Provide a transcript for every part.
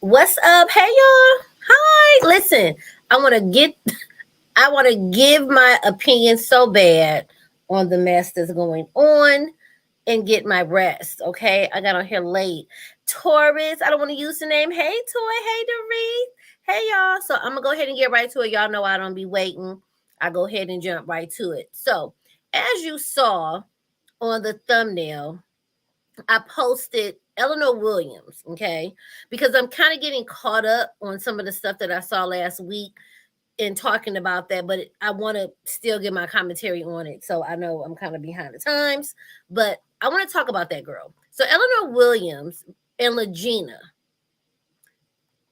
What's up? Hey y'all. Hi. Listen, I want to give my opinion so bad on the mess that's going on and get my rest. Okay. I got on here late. Taurus, I don't want to use the name. Hey Toy. Hey Dorit. Hey y'all. So I'm gonna go ahead and get right to it. Y'all know I don't be waiting. I go ahead and jump right to it. So as you saw on the thumbnail, I posted Eleanor Williams, okay, because I'm kind of getting caught up on some of the stuff that I saw last week in talking about that, but I want to still give my commentary on it. So I know I'm kind of behind the times, but I want to talk about that girl. So Eleanor Williams and Lagena,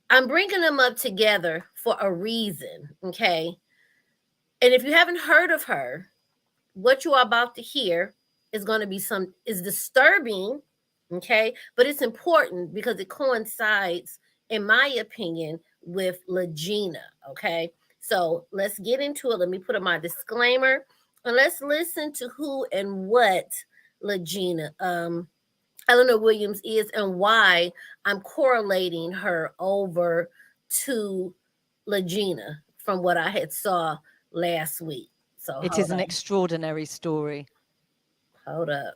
I'm bringing them up together for a reason, okay? And if you haven't heard of her, what you are about to hear is going to be is disturbing, okay, but it's important because it coincides, in my opinion, with Lagena. Okay, so let's get into it. Let me put up my disclaimer and let's listen to who and what Lagena Eleanor Williams is and why I'm correlating her over to Lagena from what I had saw last week. So it is an extraordinary story. Hold up.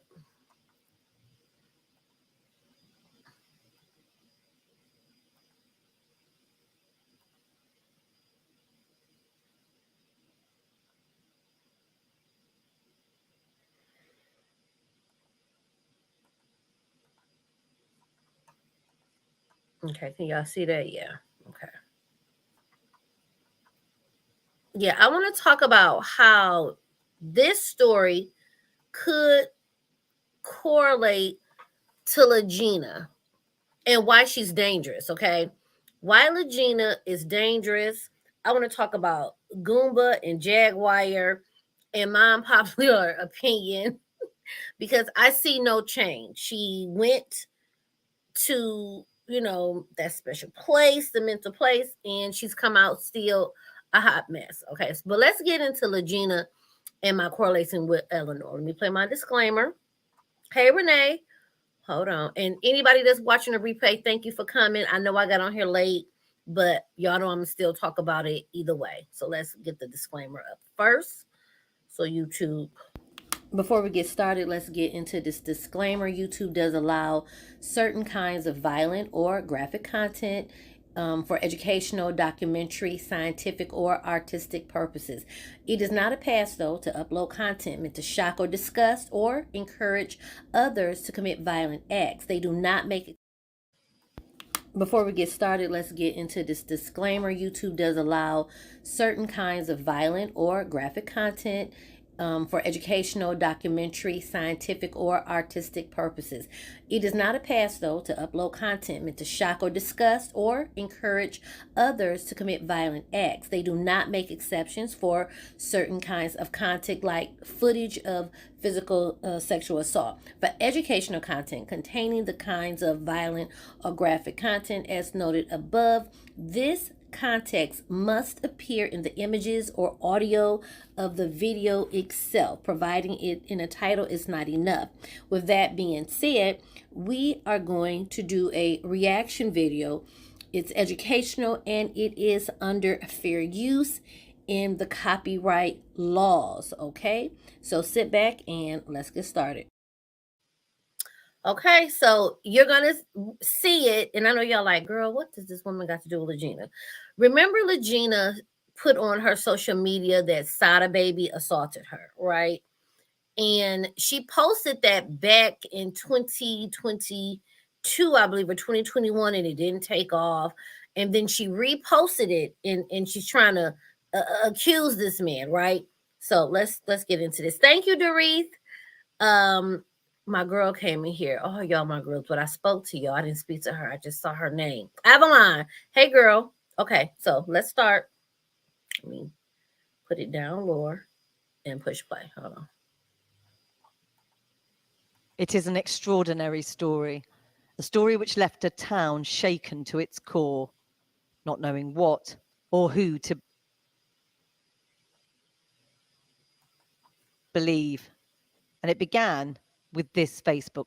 Okay, can y'all see that? Yeah. Okay. Yeah, I want to talk about how this story could correlate to Lagena and why she's dangerous, okay? Why Lagena is dangerous. I want to talk about Goomba and Jaguar and my unpopular opinion because I see no change. She went to, that special place, the mental place, and she's come out still a hot mess. Okay, but let's get into Lagena and my correlation with Eleanor. Let me play my disclaimer. Hey, Renee. Hold on. And anybody that's watching the replay, thank you for coming. I know I got on here late, but y'all know I'm going to still talk about it either way. So let's get the disclaimer up first. So YouTube Before we get started, let's get into this disclaimer. YouTube does allow certain kinds of violent or graphic content for educational, documentary, scientific, or artistic purposes. It is not a pass, though, to upload content meant to shock or disgust or encourage others to commit violent acts. They do not make. Before we get started, let's get into this disclaimer. YouTube does allow certain kinds of violent or graphic content for educational, documentary, scientific, or artistic purposes. It is not a pass, though, to upload content meant to shock or disgust or encourage others to commit violent acts. They do not make exceptions for certain kinds of content, like footage of physical sexual assault. For educational content containing the kinds of violent or graphic content as noted above, this context must appear in the images or audio of the video itself. Providing it in a title is not enough. With that being said, we are going to do a reaction video. It's educational and it is under fair use in the copyright laws. Okay, so sit back and let's get started. Okay, so you're gonna see it, and I know y'all like, girl, what does this woman got to do with Lagena? Remember, Lagena put on her social media that SADA Baby assaulted her, right? And she posted that back in 2022, I believe, or 2021, and it didn't take off. And then she reposted it, and she's trying to accuse this man, right? So let's get into this. Thank you, Doreeth. My girl came in here. Oh, y'all, my girls, but I spoke to y'all. I didn't speak to her. I just saw her name. Avalon. Hey, girl. Okay, so let's start. Let me put it down lower and push play. Hold on. It is an extraordinary story, a story which left a town shaken to its core, not knowing what or who to believe. And it began with this Facebook.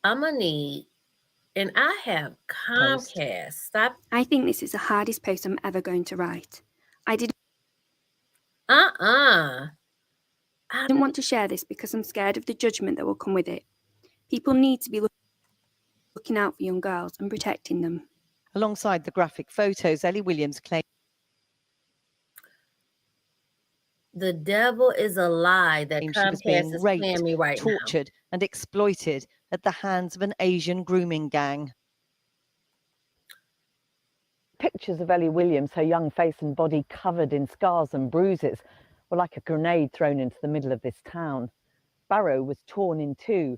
I'm going to need, and I have Comcast. Stop. I think this is the hardest post I'm ever going to write. I didn't want to share this because I'm scared of the judgment that will come with it. People need to be looking out for young girls and protecting them. Alongside the graphic photos, Eleanor Williams claimed the devil is a lie that she was being Comcast is raped, playing me right tortured, now. and exploited at the hands of an Asian grooming gang. Pictures of Eleanor Williams, her young face and body covered in scars and bruises, were like a grenade thrown into the middle of this town. Barrow was torn in two,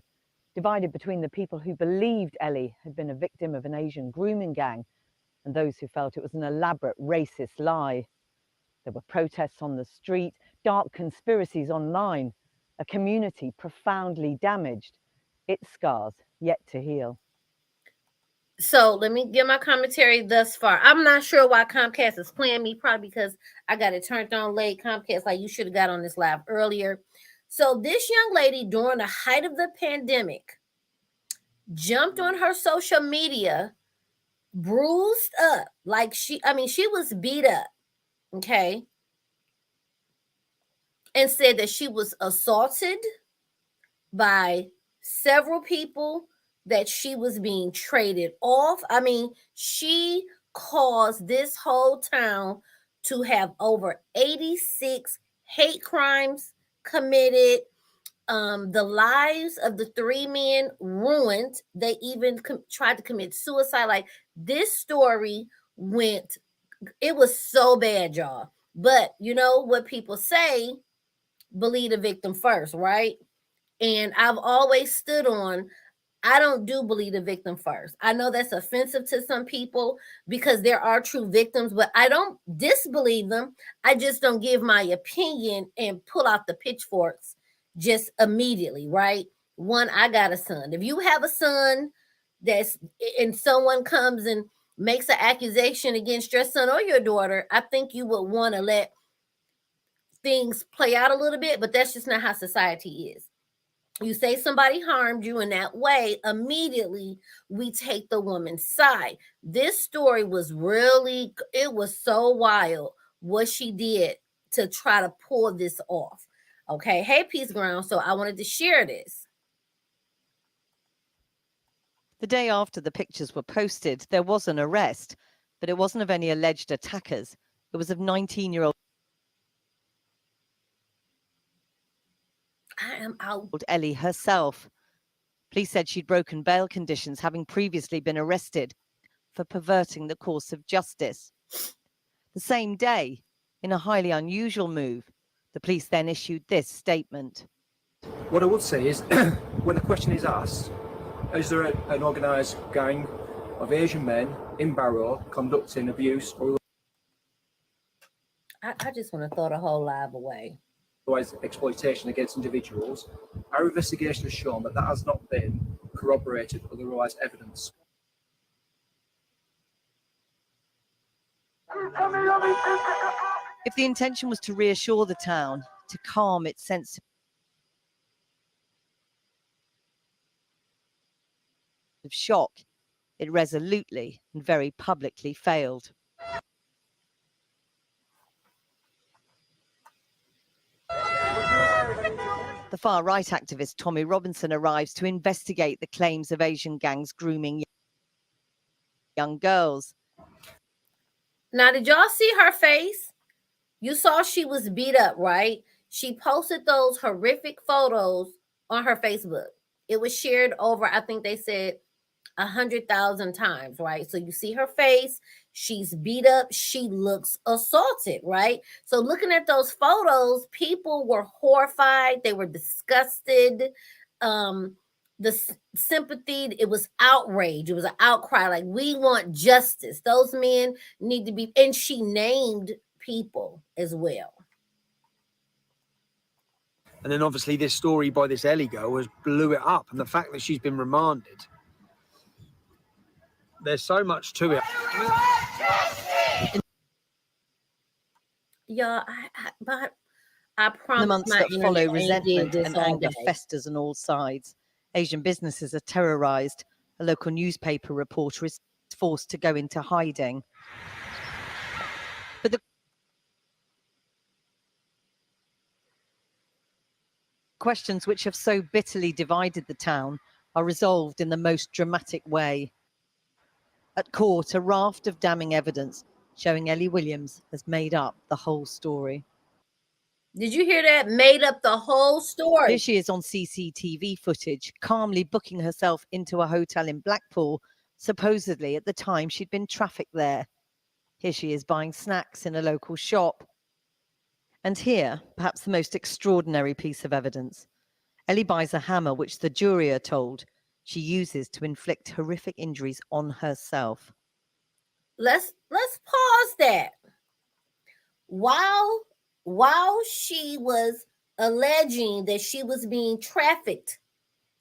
divided between the people who believed Ellie had been a victim of an Asian grooming gang and those who felt it was an elaborate racist lie. There were protests on the street, dark conspiracies online, a community profoundly damaged, its scars yet to heal. So let me give my commentary thus far. I'm not sure why Comcast is playing me, probably because I got it turned on late. Comcast, like, you should have got on this live earlier. So this young lady, during the height of the pandemic, jumped on her social media, bruised up, like she was beat up, okay, and said that she was assaulted by several people, that she was being traded off. I mean, she caused this whole town to have over 86 hate crimes committed. The lives of the three men ruined. They even tried to commit suicide. Like, this story went, it was so bad, y'all. But you know what people say, believe the victim first, right? And I've always stood on, I don't do believe the victim first. I know that's offensive to some people because there are true victims, but I don't disbelieve them. I just don't give my opinion and pull out the pitchforks just immediately, right? One, I got a son. If you have a son and someone comes and makes an accusation against your son or your daughter, I think you would want to let things play out a little bit, but that's just not how society is. You say somebody harmed you in that way, immediately we take the woman's side. This story was really, it was so wild what she did to try to pull this off. Okay, hey, Peace Ground. So I wanted to share this. The day after the pictures were posted, there was an arrest, but it wasn't of any alleged attackers. It was of 19-year-old I am out. Ellie herself. Police said she'd broken bail conditions, having previously been arrested for perverting the course of justice. The same day, in a highly unusual move, the police then issued this statement. What I would say is, when the question is asked, is there an organised gang of Asian men in Barrow conducting abuse or I just want to throw the whole live away. otherwise exploitation against individuals? Our investigation has shown that that has not been corroborated with otherwise evidence. If the intention was to reassure the town, to calm its sense of shock, it resolutely and very publicly failed. The far-right activist Tommy Robinson arrives to investigate the claims of Asian gangs grooming young girls. Now, did y'all see her face? You saw she was beat up, right? She posted those horrific photos on her Facebook. It was shared over, I think they said 100,000 times, right? So you see her face, she's beat up, she looks assaulted, right? So looking at those photos, people were horrified, they were disgusted. The sympathy, it was outrage, it was an outcry, like, we want justice. Those men need to be, and she named people as well. And then obviously this story by this Ellie girl has blew it up, and the fact that she's been remanded, there's so much to it. Yeah, but I promise. In the months my that follow, internet ain't did resentment this and all anger day. festers on all sides. Asian businesses are terrorized. A local newspaper reporter is forced to go into hiding. But the questions which have so bitterly divided the town are resolved in the most dramatic way. At court, a raft of damning evidence showing Ellie Williams has made up the whole story. Did you hear that? Made up the whole story. Here she is on CCTV footage, calmly booking herself into a hotel in Blackpool, supposedly at the time she'd been trafficked there. Here she is buying snacks in a local shop. And here, perhaps the most extraordinary piece of evidence. Ellie buys a hammer which the jury are told she uses to inflict horrific injuries on herself. Let's pause that. While she was alleging that she was being trafficked,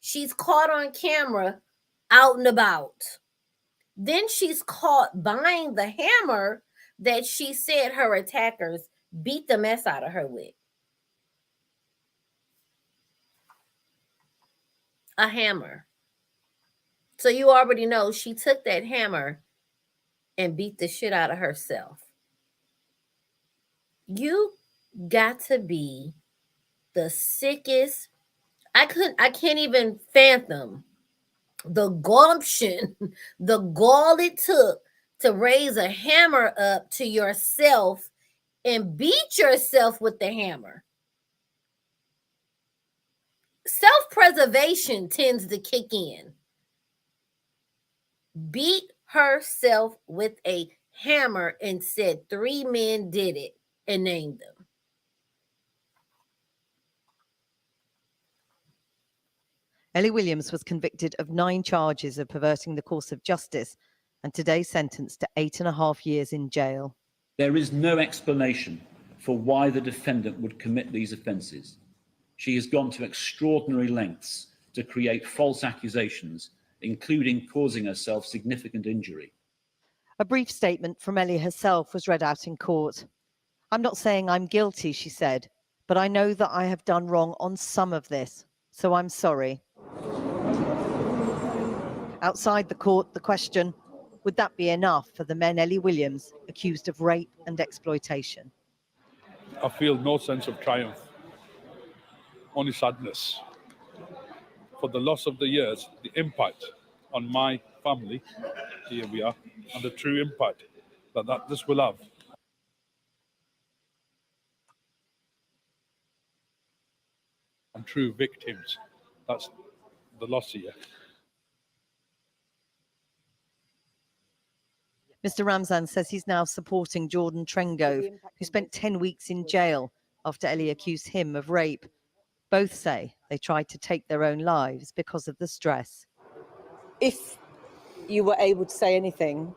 she's caught on camera out and about. Then she's caught buying the hammer that she said her attackers beat the mess out of her with. A hammer. So you already know she took that hammer and beat the shit out of herself. You got to be the sickest. I can't even fathom the gumption, the gall it took to raise a hammer up to yourself and beat yourself with the hammer. Self-preservation tends to kick in. Beat herself with a hammer and said 3 men did it and named them. Ellie Williams was convicted of 9 charges of perverting the course of justice and today sentenced to 8.5 years in jail. There is no explanation for why the defendant would commit these offences. She has gone to extraordinary lengths to create false accusations, including causing herself significant injury. A brief statement from Ellie herself was read out in court. "I'm not saying I'm guilty," she said, "but I know that I have done wrong on some of this, so I'm sorry." Outside the court, the question, would that be enough for the men Ellie Williams accused of rape and exploitation? I feel no sense of triumph. only sadness for the loss of the years, the impact on my family, here we are, and the true impact that this will have. And true victims, that's the loss here. Mr. Ramzan says he's now supporting Jordan Trengove, who spent 10 weeks in jail after Ellie accused him of rape. Both say they tried to take their own lives because of the stress. If you were able to say anything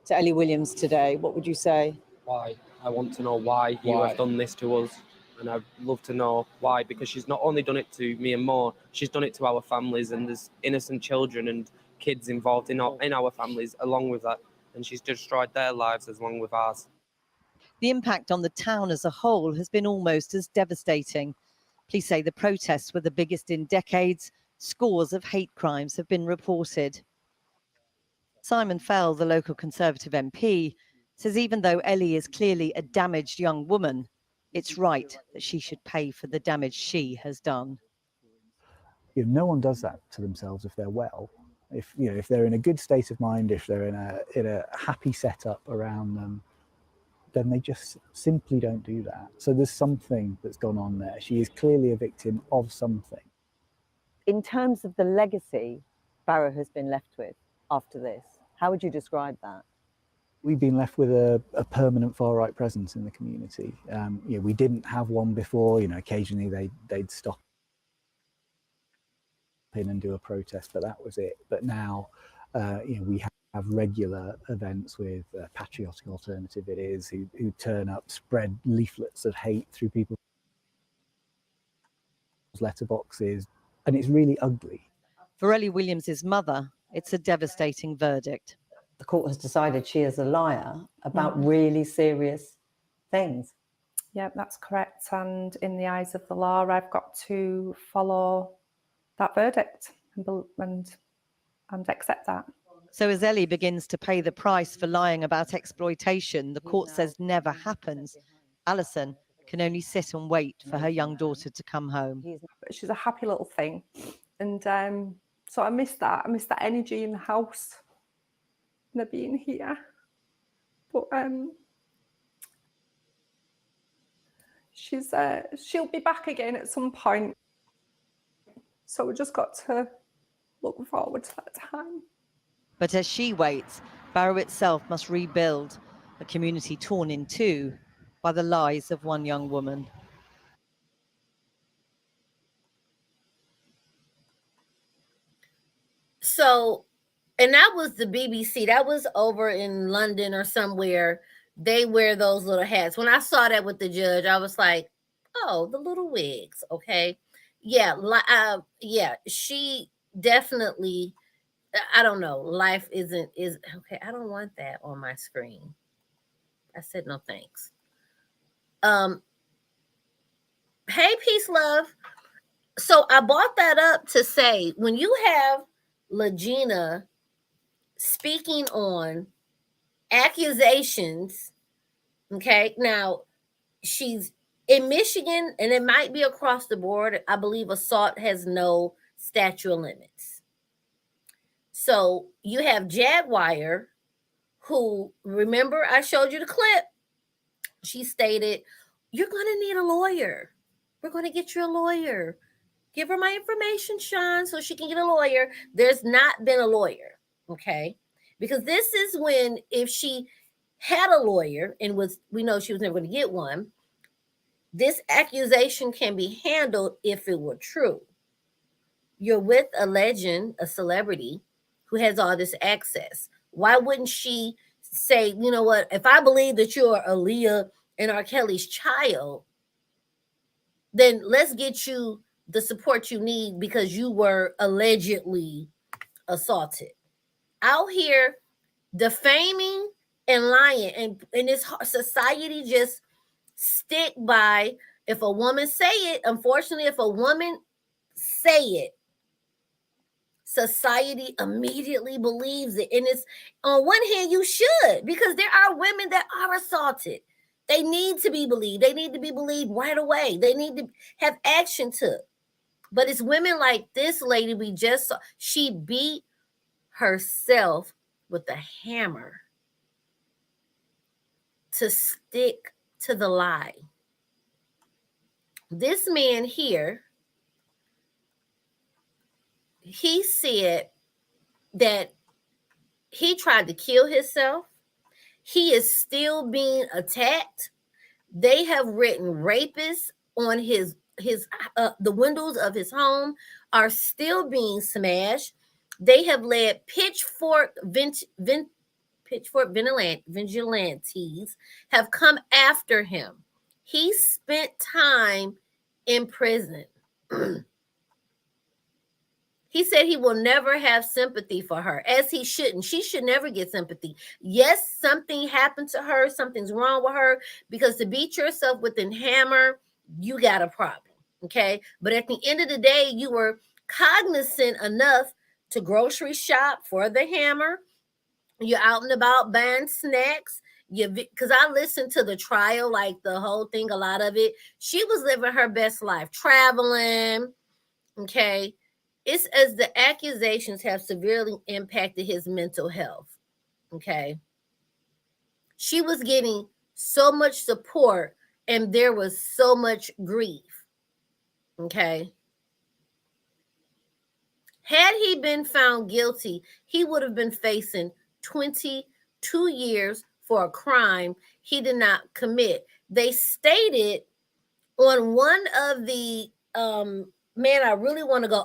to Ellie Williams today, what would you say? Why? I want to know why you have done this to us. And I'd love to know why, because she's not only done it to me and Mo, she's done it to our families, and there's innocent children and kids involved in our families along with that. And she's destroyed their lives as long with ours. The impact on the town as a whole has been almost as devastating. Police say the protests were the biggest in decades. Scores of hate crimes have been reported. Simon Fell, the local Conservative MP, says even though Ellie is clearly a damaged young woman, it's right that she should pay for the damage she has done. No one does that to themselves if they're well. If they're in a good state of mind, if they're in a happy setup around them, then they just simply don't do that. So there's something that's gone on there. She is clearly a victim of something. In terms of the legacy Barrow has been left with after this, how would you describe that? We've been left with a permanent far-right presence in the community. We didn't have one before. Occasionally they'd stop in and do a protest, but that was it. But now, we have regular events with Patriotic Alternative, it is, who turn up, spread leaflets of hate through people's letterboxes, and it's really ugly. For Ellie Williams' mother, it's a devastating verdict. The court has decided she is a liar about really serious things. Yeah, that's correct. And in the eyes of the law, I've got to follow that verdict and accept that. So as Ellie begins to pay the price for lying about exploitation the court says never happens, Alison can only sit and wait for her young daughter to come home. She's a happy little thing. And so I miss that. I miss that energy in the house. And her being here. But she'll be back again at some point. So we just got to look forward to that time. But as she waits, Barrow itself must rebuild, a community torn in two by the lies of one young woman. So, and that was the BBC. That was over in London or somewhere. They wear those little hats. When I saw that with the judge, I was like, oh, the little wigs. Okay. Yeah. Yeah. She definitely, I don't know. Life is okay. I don't want that on my screen. I said, no, thanks. Hey, peace, love. So I brought that up to say, when you have Lagena speaking on accusations, okay, now she's in Michigan and it might be across the board. I believe assault has no statute of limits. So you have Jaguar, who, remember I showed you the clip, she stated, you're going to need a lawyer. We're going to get you a lawyer. Give her my information, Sean, so she can get a lawyer. There's not been a lawyer, okay? Because this is when, if she had a lawyer and we know she was never going to get one, this accusation can be handled if it were true. You're with a legend, a celebrity who has all this access. Why wouldn't she say, you know what, if I believe that you're Aaliyah and R. Kelly's child, then let's get you the support you need because you were allegedly assaulted. Out here defaming and lying, and this society just stick by, if a woman say it, unfortunately, if a woman say it, society immediately believes it. And it's, on one hand, you should, because there are women that are assaulted. They need to be believed. They need to be believed right away. They need to have action took. But it's women like this lady we just saw. She beat herself with a hammer to stick to the lie. This man here, he said that he tried to kill himself. He is still being attacked. They have written rapists on the windows of his home are still being smashed. They have led pitchfork vigilantes have come after him. He spent time in prison. He said he will never have sympathy for her, as he shouldn't. She should never get sympathy. Yes, something happened to her. Something's wrong with her, because to beat yourself with a hammer, you got a problem, okay? But at the end of the day, you were cognizant enough to grocery shop for the hammer. You're out and about buying snacks. Because I listened to the trial, like the whole thing, a lot of it. She was living her best life, traveling, okay? It's as the accusations have severely impacted his mental health, okay? She was getting so much support, and there was so much grief, okay? Had he been found guilty, he would have been facing 22 years for a crime he did not commit. They stated on one of the man, I really want to go.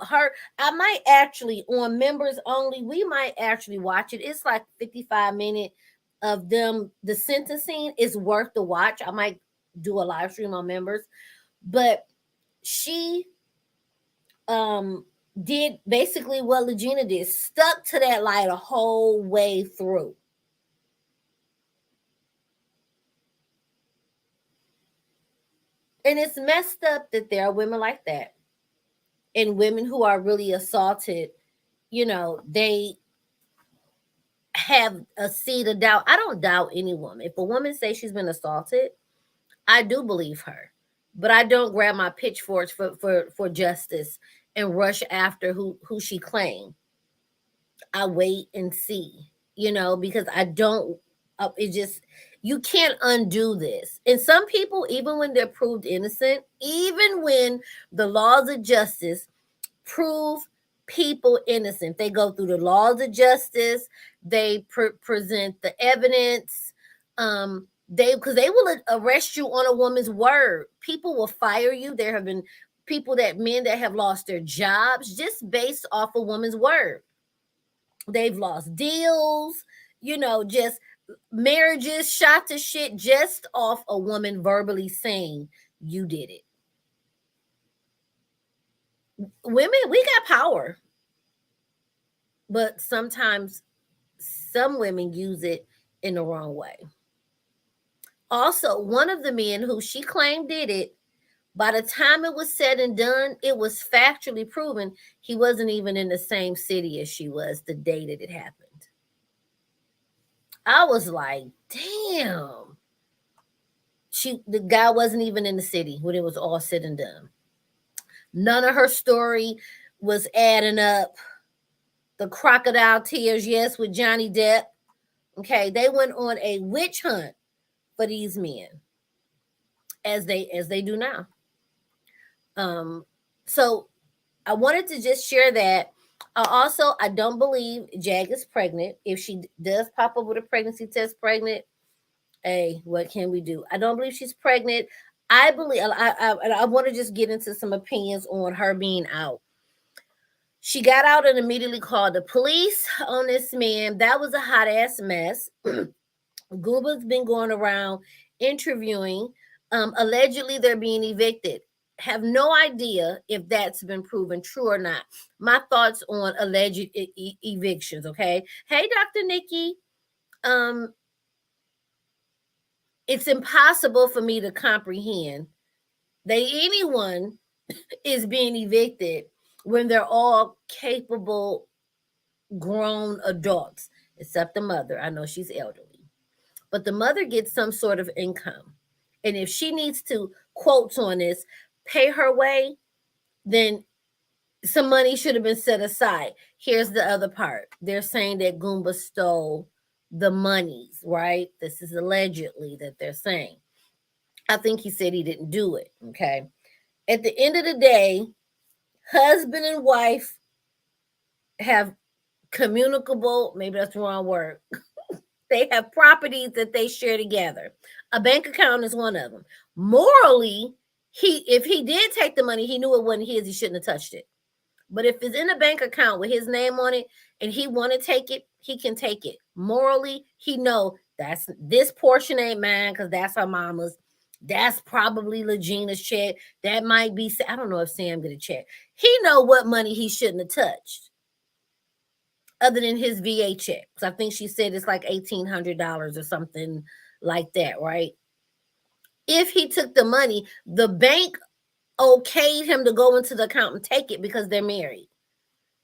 I might actually, on members only, we might actually watch it. It's like 55 minutes of them. The sentencing is worth the watch. I might do a live stream on members. But she did basically what Lagena did, stuck to that lie the whole way through. And it's messed up that there are women like that. And women who are really assaulted, you know, they have a seed of doubt. I don't doubt any woman. If a woman says she's been assaulted, I do believe her. But I don't grab my pitchforks for justice and rush after who she claimed. I wait and see, you know, because I don't, you can't undo this. And some people, even when they're proved innocent, even when the laws of justice prove people innocent, they go through the laws of justice, they present the evidence, because they will arrest you on a woman's word. People will fire you. There have been men that have lost their jobs just based off a woman's word. They've lost deals, you know, just marriages shot to shit just off a woman verbally saying you did it. Women, we got power, but sometimes some women use it in the wrong way. Also, one of the men who she claimed did it, by the time it was said and done, it was factually proven he wasn't even in the same city as she was the day that it happened. I was like, damn. The guy wasn't even in the city when it was all said and done. None of her story was adding up. The crocodile tears, yes, with Johnny Depp. Okay, they went on a witch hunt for these men, as they do now. So I wanted to just share that. I don't believe Jag is pregnant. If she does pop up with a pregnancy test pregnant, hey, what can we do? I don't believe she's pregnant. I believe, I want to just get into some opinions on her being out. She got out and immediately called the police on this man. That was a hot ass mess. Goomba's been going around interviewing. Allegedly, they're being evicted. Have no idea if that's been proven true or not. My thoughts on alleged evictions, okay? Hey, Dr. Nikki. It's impossible for me to comprehend that anyone is being evicted when they're all capable, grown adults, except the mother. I know she's elderly. But the mother gets some sort of income. And if she needs to, quotes on this, pay her way, then some money should have been set aside. Here's the other part. They're saying that Goomba stole the monies, right? This is allegedly that they're saying. I think he said he didn't do it, okay? At the end of the day, husband and wife have communicable, maybe that's the wrong word. They have properties that they share together. A bank account is one of them. Morally, if he did take the money, he knew it wasn't his, he shouldn't have touched it. But if it's in a bank account with his name on it and he want to take it, he can take it. Morally, he know that's this portion ain't mine because that's her mama's. That's probably Legena's check. That might be, I don't know if Sam get a check. He know what money he shouldn't have touched other than his VA check. So I think she said it's like $1,800 or something like that, right? If he took the money, the bank okayed him to go into the account and take it because they're married.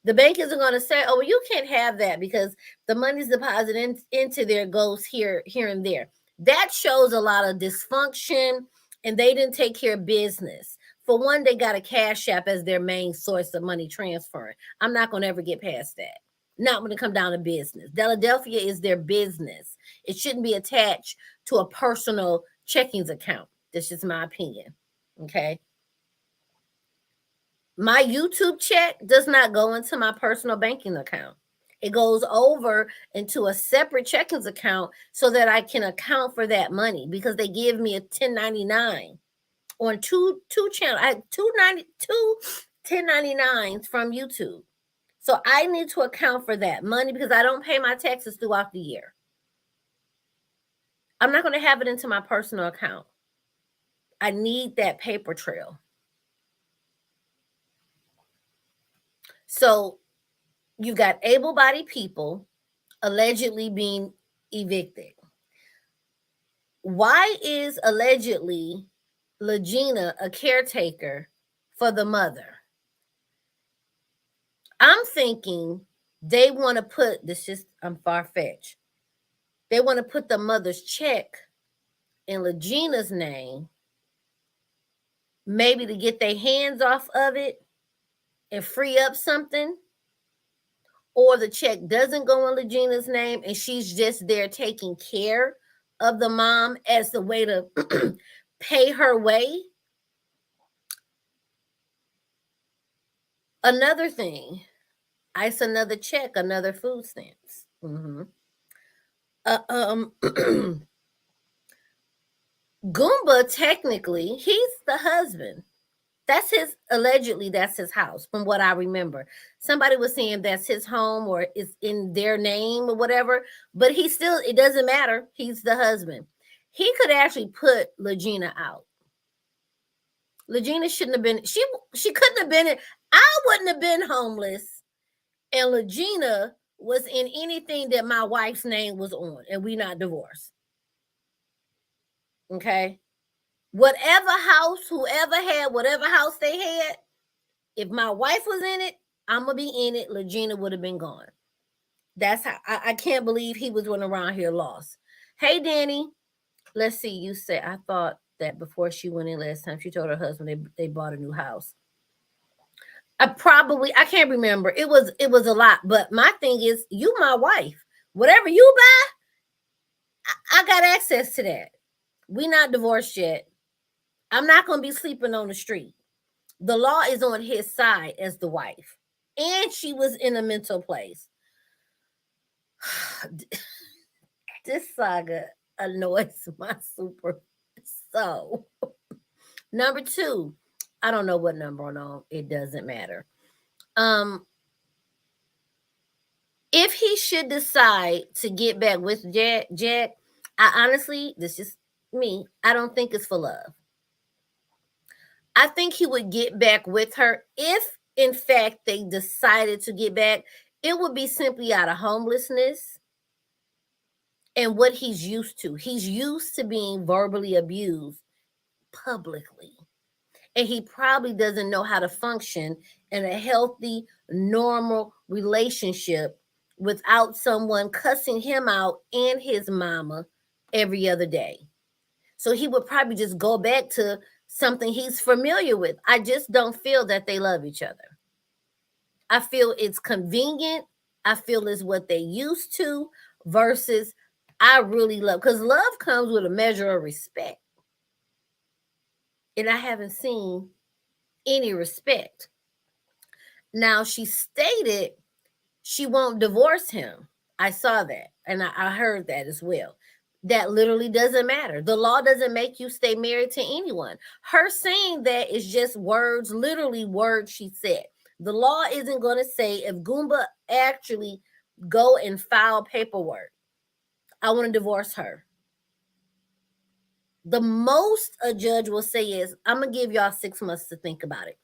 The bank isn't going to say, oh, well, you can't have that because the money's deposited into there, goes here and there. That shows a lot of dysfunction, and they didn't take care of business. For one, they got a Cash App as their main source of money transferring. I'm not going to ever get past that. Not when it comes down to business. Philadelphia is their business. It shouldn't be attached to a personal checkings account. That's just my opinion. Okay. My YouTube check does not go into my personal banking account. It goes over into a separate checkings account so that I can account for that money because they give me a 1099 on two channels. I had 1099s from YouTube. So I need to account for that money because I don't pay my taxes throughout the year. I'm not going to have it into my personal account. I need that paper trail. So you've got able-bodied people allegedly being evicted. Why is allegedly Lagena a caretaker for the mother? I'm thinking they want to put, I'm far-fetched. They want to put the mother's check in Legena's name, maybe to get their hands off of it and free up something. Or the check doesn't go in Legena's name and she's just there taking care of the mom as the way to pay her way. Another thing, ice another check, another food stamps. Goomba, technically, he's the husband. That's allegedly that's his house, from what I remember. Somebody was saying that's his home or it's in their name or whatever, but it doesn't matter. He's the husband. He could actually put Lagena out. Lagena shouldn't have been, she couldn't have been, I wouldn't have been homeless and Lagena was in anything that my wife's name was on and we not divorced. Okay? Whatever house, whoever had whatever house they had, if my wife was in it, I'm going to be in it. Lagena would have been gone. That's how, I can't believe he was running around here lost. Hey, Danny. Let's see. You said, I thought that before she went in last time, she told her husband they bought a new house. I can't remember. It was a lot. But my thing is, you my wife. Whatever you buy, I got access to that. We not divorced yet. I'm not going to be sleeping on the street. The law is on his side as the wife. And she was in a mental place. This saga annoys my super so. Number 2, I don't know what number on. It doesn't matter. If he should decide to get back with Jack, I honestly, this is me, I don't think it's for love. I think he would get back with her if, in fact, they decided to get back. It would be simply out of homelessness and what he's used to. He's used to being verbally abused publicly. And he probably doesn't know how to function in a healthy, normal relationship without someone cussing him out and his mama every other day. So he would probably just go back to something he's familiar with. I just don't feel that they love each other. I feel it's convenient. I feel it's what they used to versus I really love, because love comes with a measure of respect. And I haven't seen any respect. Now, she stated she won't divorce him. I saw that and I heard that as well. That literally doesn't matter. The law doesn't make you stay married to anyone. Her saying that is just words, literally words she said. The law isn't going to say if Goomba actually go and file paperwork, I want to divorce her. The most a judge will say is, I'm going to give y'all 6 months to think about it.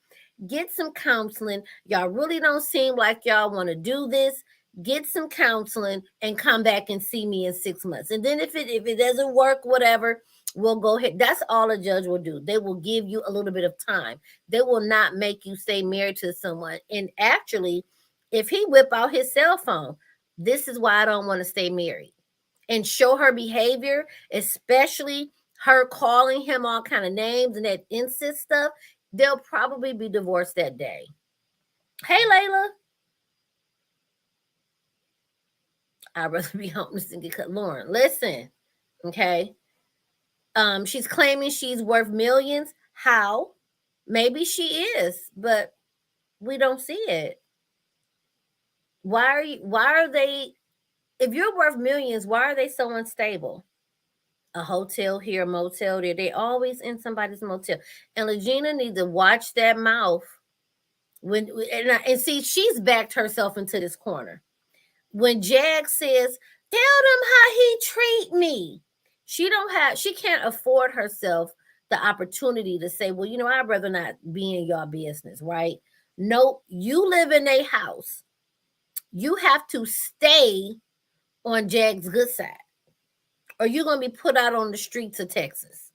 Get some counseling. Y'all really don't seem like y'all want to do this. Get some counseling and come back and see me in 6 months. And then if it doesn't work, whatever, we'll go ahead. That's all a judge will do. They will give you a little bit of time. They will not make you stay married to someone. And actually, if he whip out his cell phone, this is why I don't want to stay married. And show her behavior, especially her calling him all kind of names and that incest stuff, they'll probably be divorced that day. Hey, Layla. I'd rather be homeless than get cut. Lauren, listen, okay? She's claiming she's worth millions. How? Maybe she is, but we don't see it. Why are they, if you're worth millions, why are they so unstable? A hotel here, a motel there. They always in somebody's motel. And Lagena needs to watch that mouth. And see, she's backed herself into this corner. When Jag says, tell them how he treat me, she can't afford herself the opportunity to say, well, I'd rather not be in your business, right? Nope, you live in a house. You have to stay on Jag's good side, or you're going to be put out on the streets of Texas.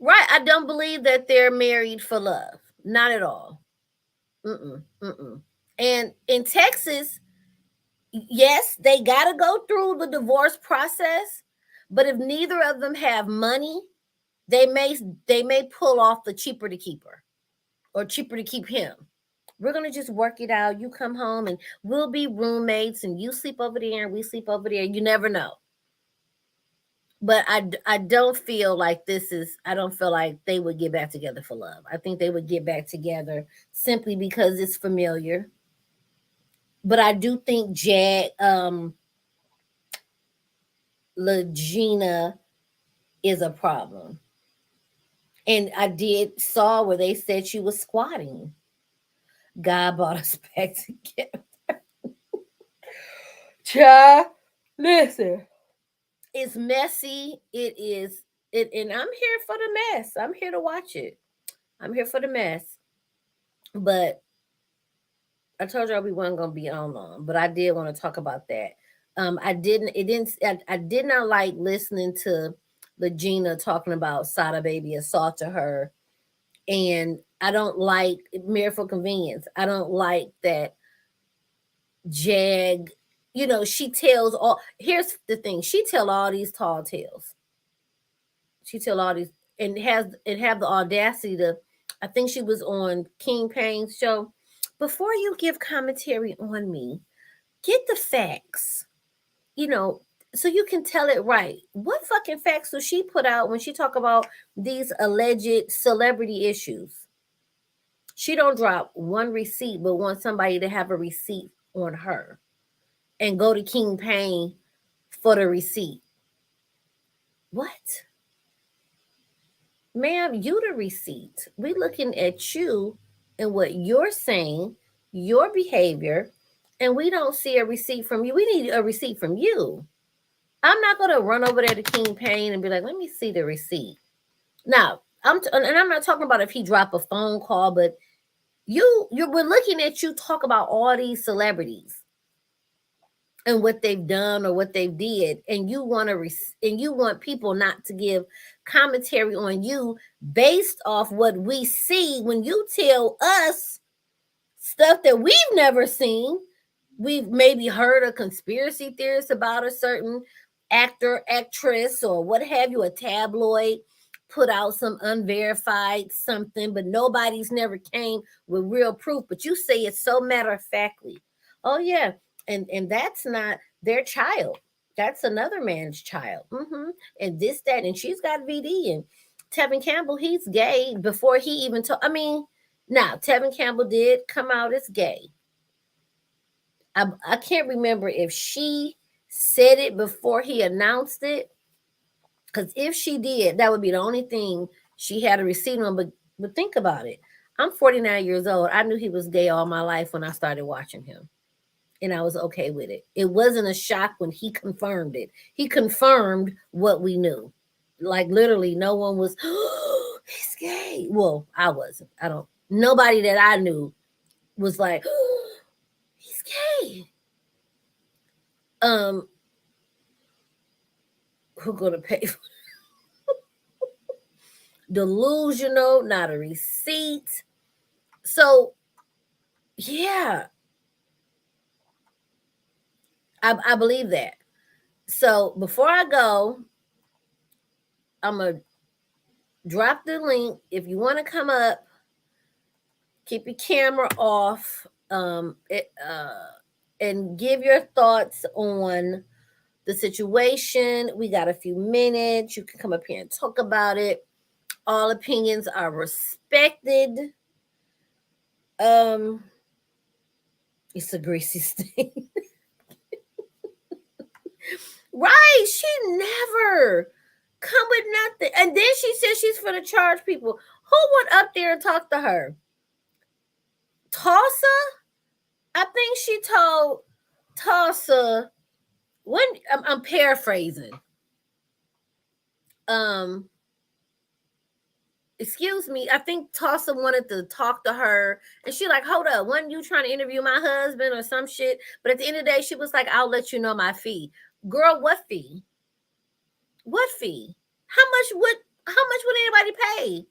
Right. I don't believe that they're married for love. Not at all. And in Texas, yes, they got to go through the divorce process. But if neither of them have money, they may pull off the cheaper to keep her or cheaper to keep him. We're going to just work it out. You come home and we'll be roommates and you sleep over there and we sleep over there. You never know. But I don't feel like I don't feel like they would get back together for love. I think they would get back together simply because it's familiar. But I do think Lagena is a problem. And I saw where they said she was squatting. God brought us back together. Child, listen. It's messy. And I'm here for the mess. I'm here to watch it. I'm here for the mess. But I told y'all we weren't gonna be on long, but I did want to talk about that. I did not like listening to Lagena talking about SADA Baby assault to her. And I don't like Married for Convenience. I don't like that Jag, she tells all, here's the thing, she tell all these tall tales. She tell all these and have the audacity to, I think she was on King Payne's show. Before you give commentary on me, get the facts, so you can tell it right. What fucking facts does she put out when she talk about these alleged celebrity issues? She don't drop one receipt, but want somebody to have a receipt on her and go to King Payne for the receipt. What? Ma'am, you the receipt. We looking at you and what you're saying, your behavior, and we don't see a receipt from you. We need a receipt from you. I'm not going to run over there to King Payne and be like, let me see the receipt. Now, I'm not talking about if he dropped a phone call, but we're looking at you talk about all these celebrities and what they've done or what they did, and you want people not to give commentary on you based off what we see when you tell us stuff that we've never seen. We've maybe heard a conspiracy theorist about a certain actor, actress, or what have you, a tabloid put out some unverified something, but nobody's never came with real proof. But you say it so matter-of-factly. Oh yeah, and that's not their child. That's another man's child. And this, that, and she's got VD. And Tevin Campbell, he's gay before he even told. I mean, now Tevin Campbell did come out as gay. I can't remember if she said it before he announced it. Because if she did, that would be the only thing she had a receipt on. But think about it. I'm 49 years old. I knew he was gay all my life when I started watching him. And I was okay with it. It wasn't a shock when he confirmed it. He confirmed what we knew. Like literally no one was, oh, he's gay. Well, I wasn't. Nobody that I knew was like, oh, he's gay. Who gonna pay for it? Delusional, not a receipt. So yeah, I believe that. So before I go, I'm gonna drop the link. If you want to come up, keep your camera off, and give your thoughts on the situation. We got a few minutes. You can come up here and talk about it. All opinions are respected. It's a greasy stain. Right, she never come with nothing. And then she says she's for to charge people. Who went up there and talked to her? Tulsa? I think she told Tulsa, when I'm paraphrasing. Excuse me, I think Tulsa wanted to talk to her, and she like, hold up, wasn't you trying to interview my husband or some shit? But at the end of the day, she was like, I'll let you know my fee. Girl, what fee? What fee? How much would anybody pay?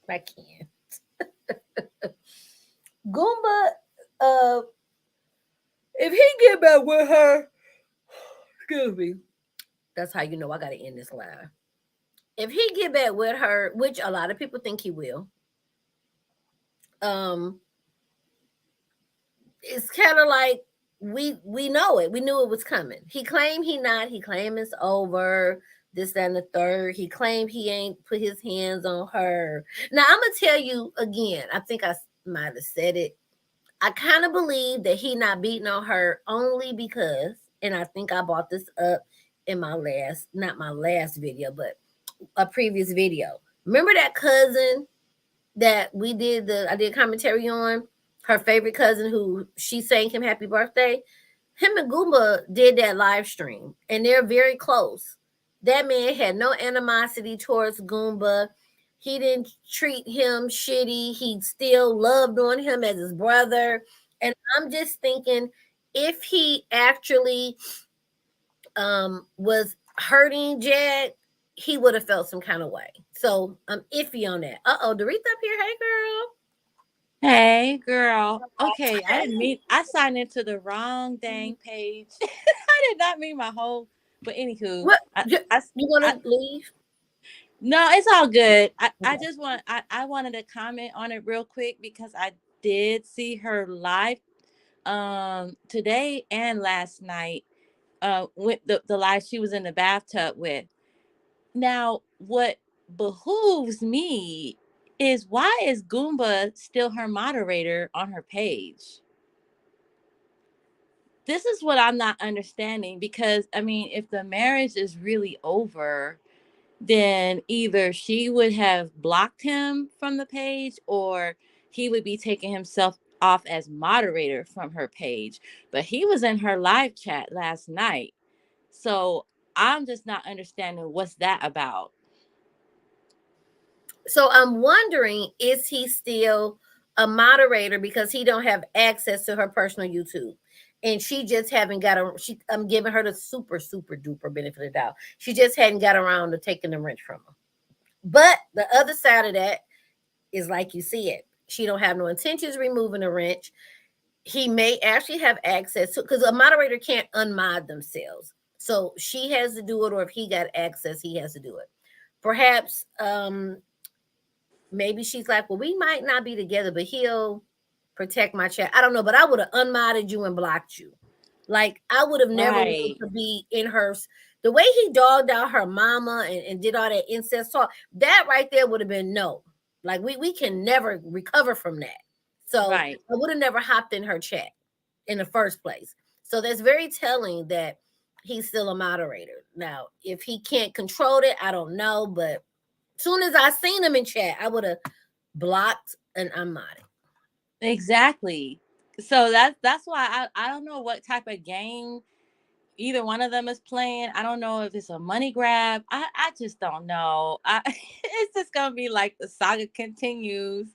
I can't. Goomba, if he get back with her, excuse me, that's how you know I gotta end this live. If he get back with her, which a lot of people think he will, it's kind of like we know it. We knew it was coming. He claimed he not. He claimed it's over. This, that, and the third. He claimed he ain't put his hands on her. Now I'm gonna tell you again. I think I might have said it. I kind of believe that he not beating on her only because, and I think I brought this up in my last, not my last video, but a previous video. Remember that cousin that we did I did commentary on? Her favorite cousin who she sang him happy birthday. Him and Goomba did that live stream, and they're very close. That man had no animosity towards Goomba. He didn't treat him shitty. He still loved on him as his brother. And I'm just thinking, if he actually was hurting Jag, he would have felt some kind of way. So I'm iffy on that. Doretha up here. Hey, girl. Hey, girl. Okay, I didn't mean, I signed into the wrong dang page. I did not mean my whole, but anywho. What? You want to leave? No, it's all good. I just want, I wanted to comment on it real quick because I did see her live today and last night with the live she was in the bathtub with. Now, what behooves me is, why is Goomba still her moderator on her page? This is what I'm not understanding, because I mean, if the marriage is really over, then either she would have blocked him from the page, or he would be taking himself off as moderator from her page. But he was in her live chat last night. So I'm just not understanding what's that about. So I'm wondering, is he still a moderator because he don't have access to her personal YouTube? And she just haven't got I'm giving her the super duper benefit of the doubt. She just hadn't got around to taking the wrench from him. But the other side of that is like you see it. She don't have no intentions removing the wrench. He may actually have access to, because a moderator can't unmod themselves. So she has to do it, or if he got access, he has to do it. Perhaps maybe she's like, well, we might not be together, but he'll protect my chat. I don't know, but I would have unmodded you and blocked you. Like, I would have never wanted to be in her. The way he dogged out her mama and did all that incest talk, that right there would have been no. Like, we can never recover from that. So I would have never hopped in her chat in the first place. So that's very telling that he's still a moderator. Now, if he can't control it, I don't know. But as soon as I seen him in chat, I would have blocked and unmodded. Exactly. So that's why I don't know what type of game either one of them is playing. I don't know if it's a money grab. I just don't know. It's just gonna be like the saga continues,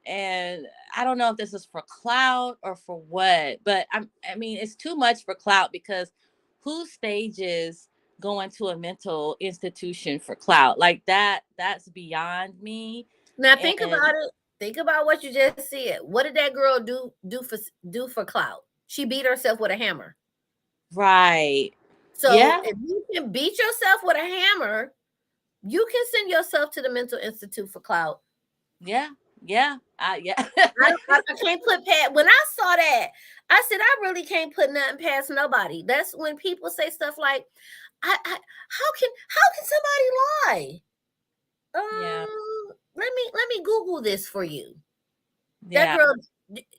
and I don't know if this is for clout or for what. But I mean, it's too much for clout, because who stages going to a mental institution for clout? Like that's beyond me. Now think about it. Think about what you just said. What did that girl do for clout? She beat herself with a hammer. Right. So if you can beat yourself with a hammer, you can send yourself to the mental institute for clout. Yeah. I can't put past. When I saw that, I said I really can't put nothing past nobody. That's when people say stuff like, how can somebody lie? Let me Google this for you. That girl.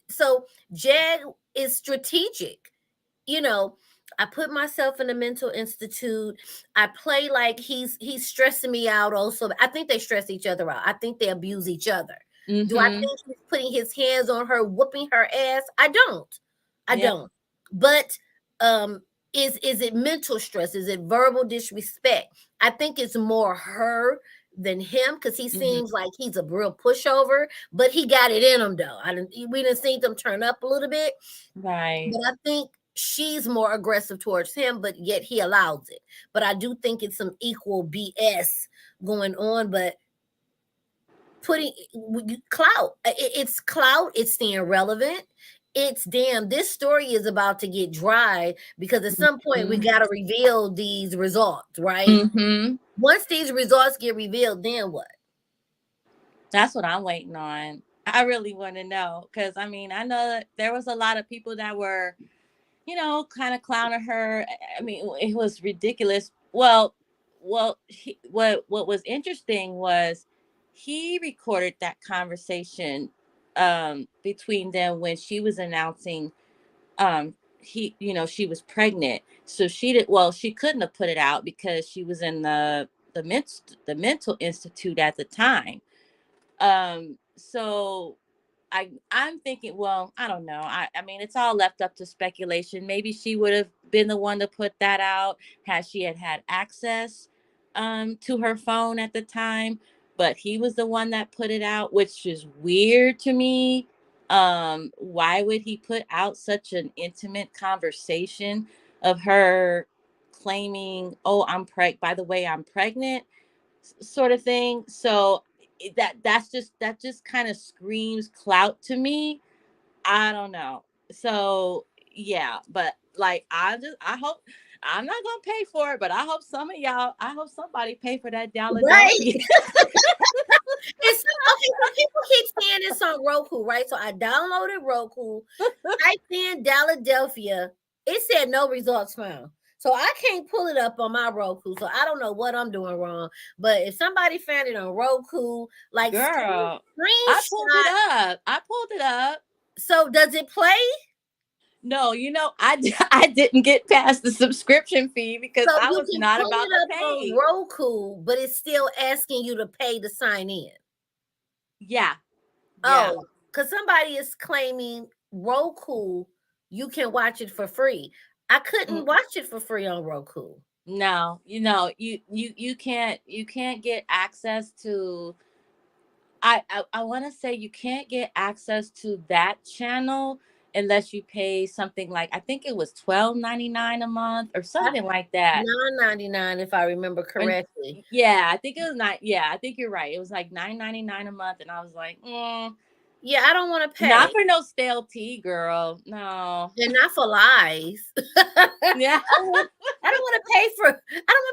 So Jag is strategic. You know, I put myself in a mental institute. I play like he's stressing me out also. I think they stress each other out. I think they abuse each other. Do I think he's putting his hands on her, whooping her ass? I don't. But is it mental stress? Is it verbal disrespect? I think it's more her than him, because he seems like he's a real pushover, but he got it in him though. We didn't see them turn up a little bit. Right. But I think she's more aggressive towards him, but yet he allows it. But I do think it's some equal BS going on. But putting clout, it's clout, it's staying relevant. It's damn, this story is about to get dry, because at some point we got to reveal these results, right? Once these results get revealed, then what? That's what I'm waiting on. I really want to know, because I mean, I know that there was a lot of people that were, kind of clowning her. I mean, it was ridiculous. Well, what was interesting was he recorded that conversation between them when she was announcing she was pregnant. So she couldn't have put it out because she was in the mental institute at the time. So I'm thinking, well, I don't know. I mean, it's all left up to speculation. Maybe she would have been the one to put that out had she had access to her phone at the time, but he was the one that put it out, which is weird to me. Why would he put out such an intimate conversation of her claiming, oh, by the way, I'm pregnant, sort of thing? So that just kind of screams clout to me. I don't know. So yeah, but like I hope I'm not gonna pay for it, but I hope somebody pay for that $1. Right. It's okay. So people keep saying this on Roku, right? So I downloaded Roku. Typed in Philadelphia. It said no results found. So I can't pull it up on my Roku. So I don't know what I'm doing wrong. But if somebody found it on Roku, like, girl, I pulled it up. So does it play? No, I didn't get past the subscription fee because I was not about to pay. On Roku, but it's still asking you to pay to sign in. Yeah. Oh, because somebody is claiming Roku, you can watch it for free. I couldn't watch it for free on Roku. No, you can't get access to. I want to say you can't get access to that channel unless you pay something like, I think it was $12.99 a month or something like that. $9.99 if I remember correctly. Yeah, I think it was not. Yeah, I think you're right. It was like $9.99 a month, and I was like, yeah, I don't want to pay. Not for no stale tea, girl. No, and not for lies. Yeah, I don't want to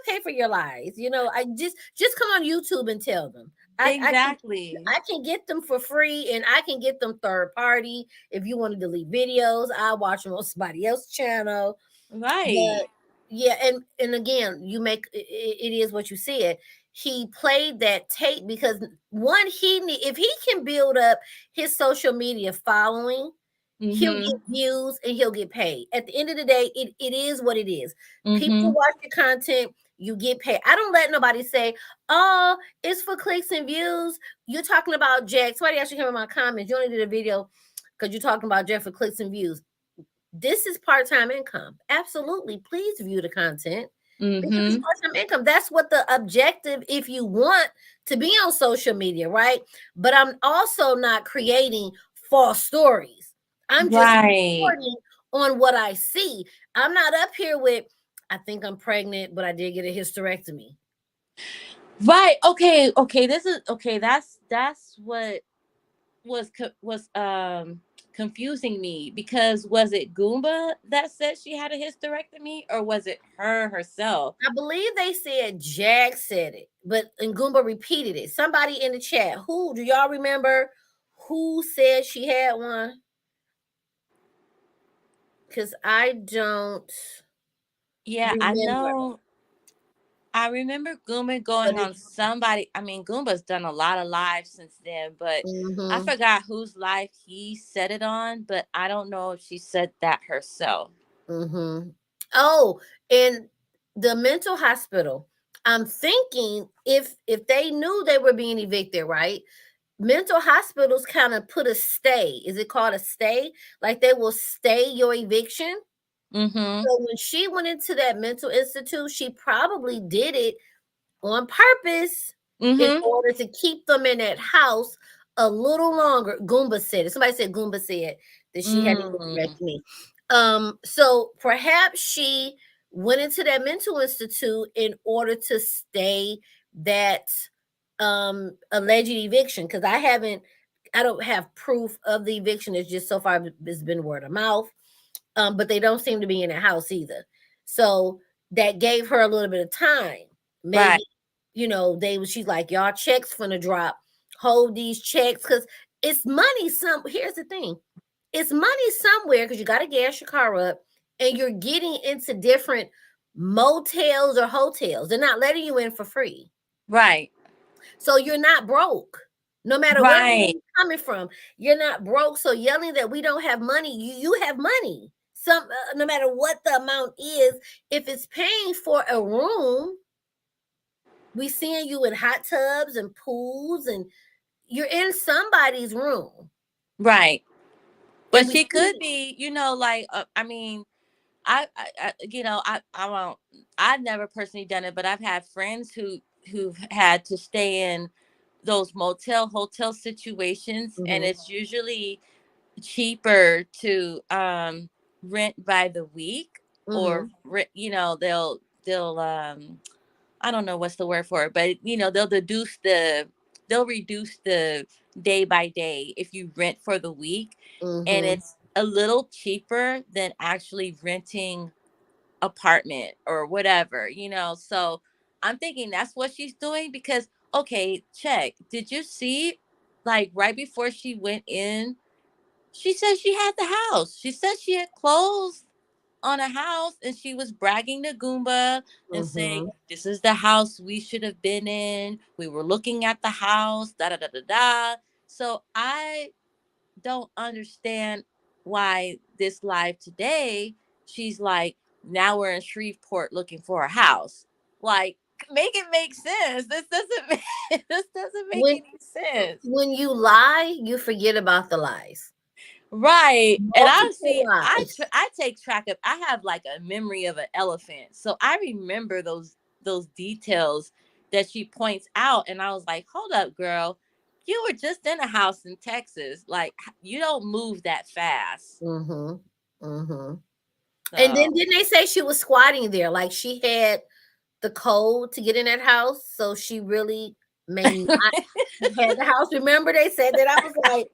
pay for your lies. You know, I just come on YouTube and tell them. Exactly. I can get them for free, and I can get them third party. If you want to delete videos, I watch them on somebody else's channel. Right. But, yeah, and again, it is what you said. He played that tape because one, if he can build up his social media following, he'll get views and he'll get paid. At the end of the day, it is what it is. People watch your content, you get paid. I don't let nobody say, oh, it's for clicks and views. You're talking about Jack. Somebody actually came in my comments. You only did a video because you're talking about Jack for clicks and views. This is part-time income. Absolutely. Please view the content. Because it's part-time income. That's what the objective, if you want to be on social media, right? But I'm also not creating false stories. I'm just reporting on what I see. I'm not up here with, I think I'm pregnant, but I did get a hysterectomy. Right. Okay. This is okay. That's what was confusing me, because was it Goomba that said she had a hysterectomy, or was it her herself? I believe they said Jag said it, and Goomba repeated it. Somebody in the chat, who do y'all remember who said she had one? Because I don't. Yeah, remember. I remember Goomba going on somebody. I mean, Goomba's done a lot of lives since then, but I forgot whose live he said it on, but I don't know if she said that herself. Oh, in the mental hospital, I'm thinking if they knew they were being evicted, right? Mental hospitals kind of put a stay. Is it called a stay? Like they will stay your eviction. So when she went into that mental institute, she probably did it on purpose in order to keep them in that house a little longer. Goomba said it. Somebody said Goomba said that she had to correct me. So perhaps she went into that mental institute in order to stay that alleged eviction, because I don't have proof of the eviction. It's just so far it's been word of mouth. But they don't seem to be in the house either. So that gave her a little bit of time. Maybe, she's like, y'all checks finna drop. Hold these checks, because it's money. Here's the thing. It's money somewhere, because you got to gas your car up and you're getting into different motels or hotels. They're not letting you in for free. Right. So you're not broke. No matter where you're coming from, you're not broke. So yelling that we don't have money, you have money. No matter what the amount is, if it's paying for a room, we seeing you in hot tubs and pools, and you're in somebody's room, right? But she could be, I mean, I won't. I've never personally done it, but I've had friends who've had to stay in those hotel situations, and it's usually cheaper to rent by the week, or they'll I don't know what's the word for it, but they'll reduce the day by day if you rent for the week, and it's a little cheaper than actually renting apartment or whatever, so I'm thinking that's what she's doing. Because check, did you see, like, right before she went in, she said she had the house. She said she had closed on a house, and she was bragging to Goomba and saying, this is the house we should have been in. We were looking at the house, da da da da da. So I don't understand why this live today, she's like, now we're in Shreveport looking for a house. Like, make it make sense. This doesn't make any sense. When you lie, you forget about the lies. Right. And I take track of, I have like a memory of an elephant. So I remember those details that she points out. And I was like, hold up, girl. you were just in a house in Texas. Like, you don't move that fast. Mm-hmm. Mm-hmm. So. And then didn't they say she was squatting there? Like she had the code to get in that house, so she really may not have the house. Remember, they said that. I was like,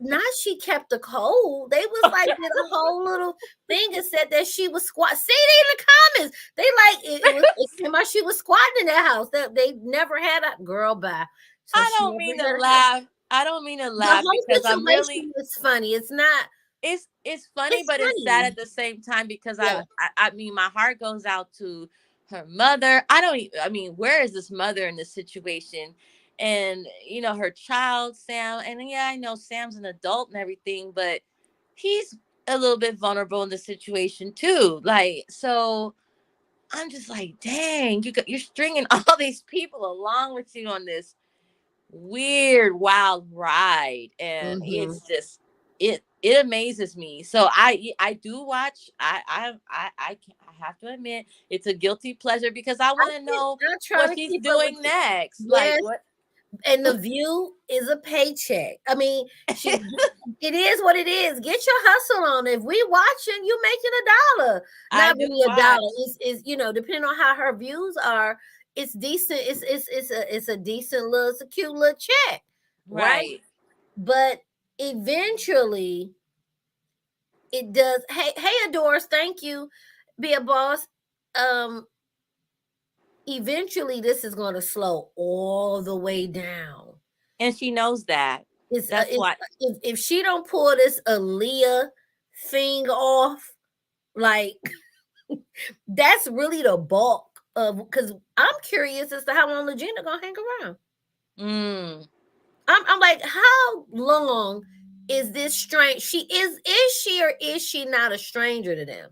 not she kept the code. They was like did a whole little thing and said that she was squat. See it in the comments. They like it came out she was squatting in that house. That they never had a girl by. So I don't mean to laugh. I don't mean to laugh because I'm really. It's funny. It's not. It's funny, but it's sad at the same time because I mean, my heart goes out to her mother. I mean, where is this mother in this situation? And, you know, her child, Sam. And yeah, I know Sam's an adult and everything, but he's a little bit vulnerable in the situation too. Like, so I'm just like, dang, you're stringing all these people along with you on this weird, wild ride. And it's just, it amazes me. So I do watch. I have to admit it's a guilty pleasure because I want to know what she's doing next. Yes. Like what? And The View is a paycheck. I mean, it is what it is. Get your hustle on. If we watching, you making $1. Not really $1. Is you know, depending on how her views are, it's decent. It's a decent little, it's a cute little check, right? But eventually, it does. Hey, Adores, thank you. Be a boss. Eventually this is going to slow all the way down, and she knows that. That's why if she don't pull this Aaliyah thing off, like that's really the bulk of, because I'm curious as to how long Lagena gonna hang around. I'm like, how long is this strange? Is she or is she not a stranger to them?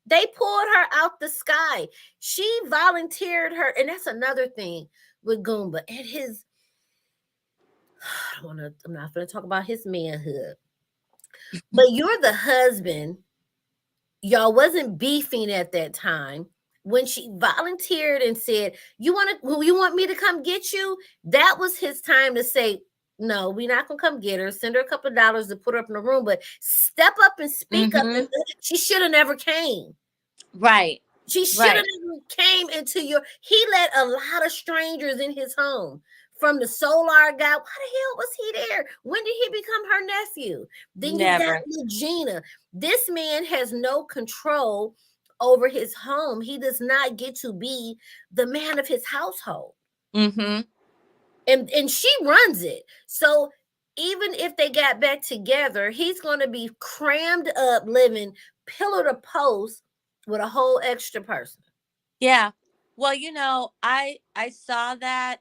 They pulled her out the sky. She volunteered her. And that's another thing with Goomba and his, I'm not going to talk about his manhood, but you're the husband. Y'all wasn't beefing at that time. When she volunteered and said, you want me to come get you? That was his time to say, no, we're not going to come get her. Send her a couple of dollars to put her up in the room, but step up and speak up. And she should have never came. Right. She should have never came into he let a lot of strangers in his home. From the Solar guy, why the hell was he there? When did he become her nephew? Then you got Lagena. This man has no control over his home. He does not get to be the man of his household. And she runs it. So even if they got back together, he's going to be crammed up, living pillar to post with a whole extra person. Yeah. Well, you know, I saw that.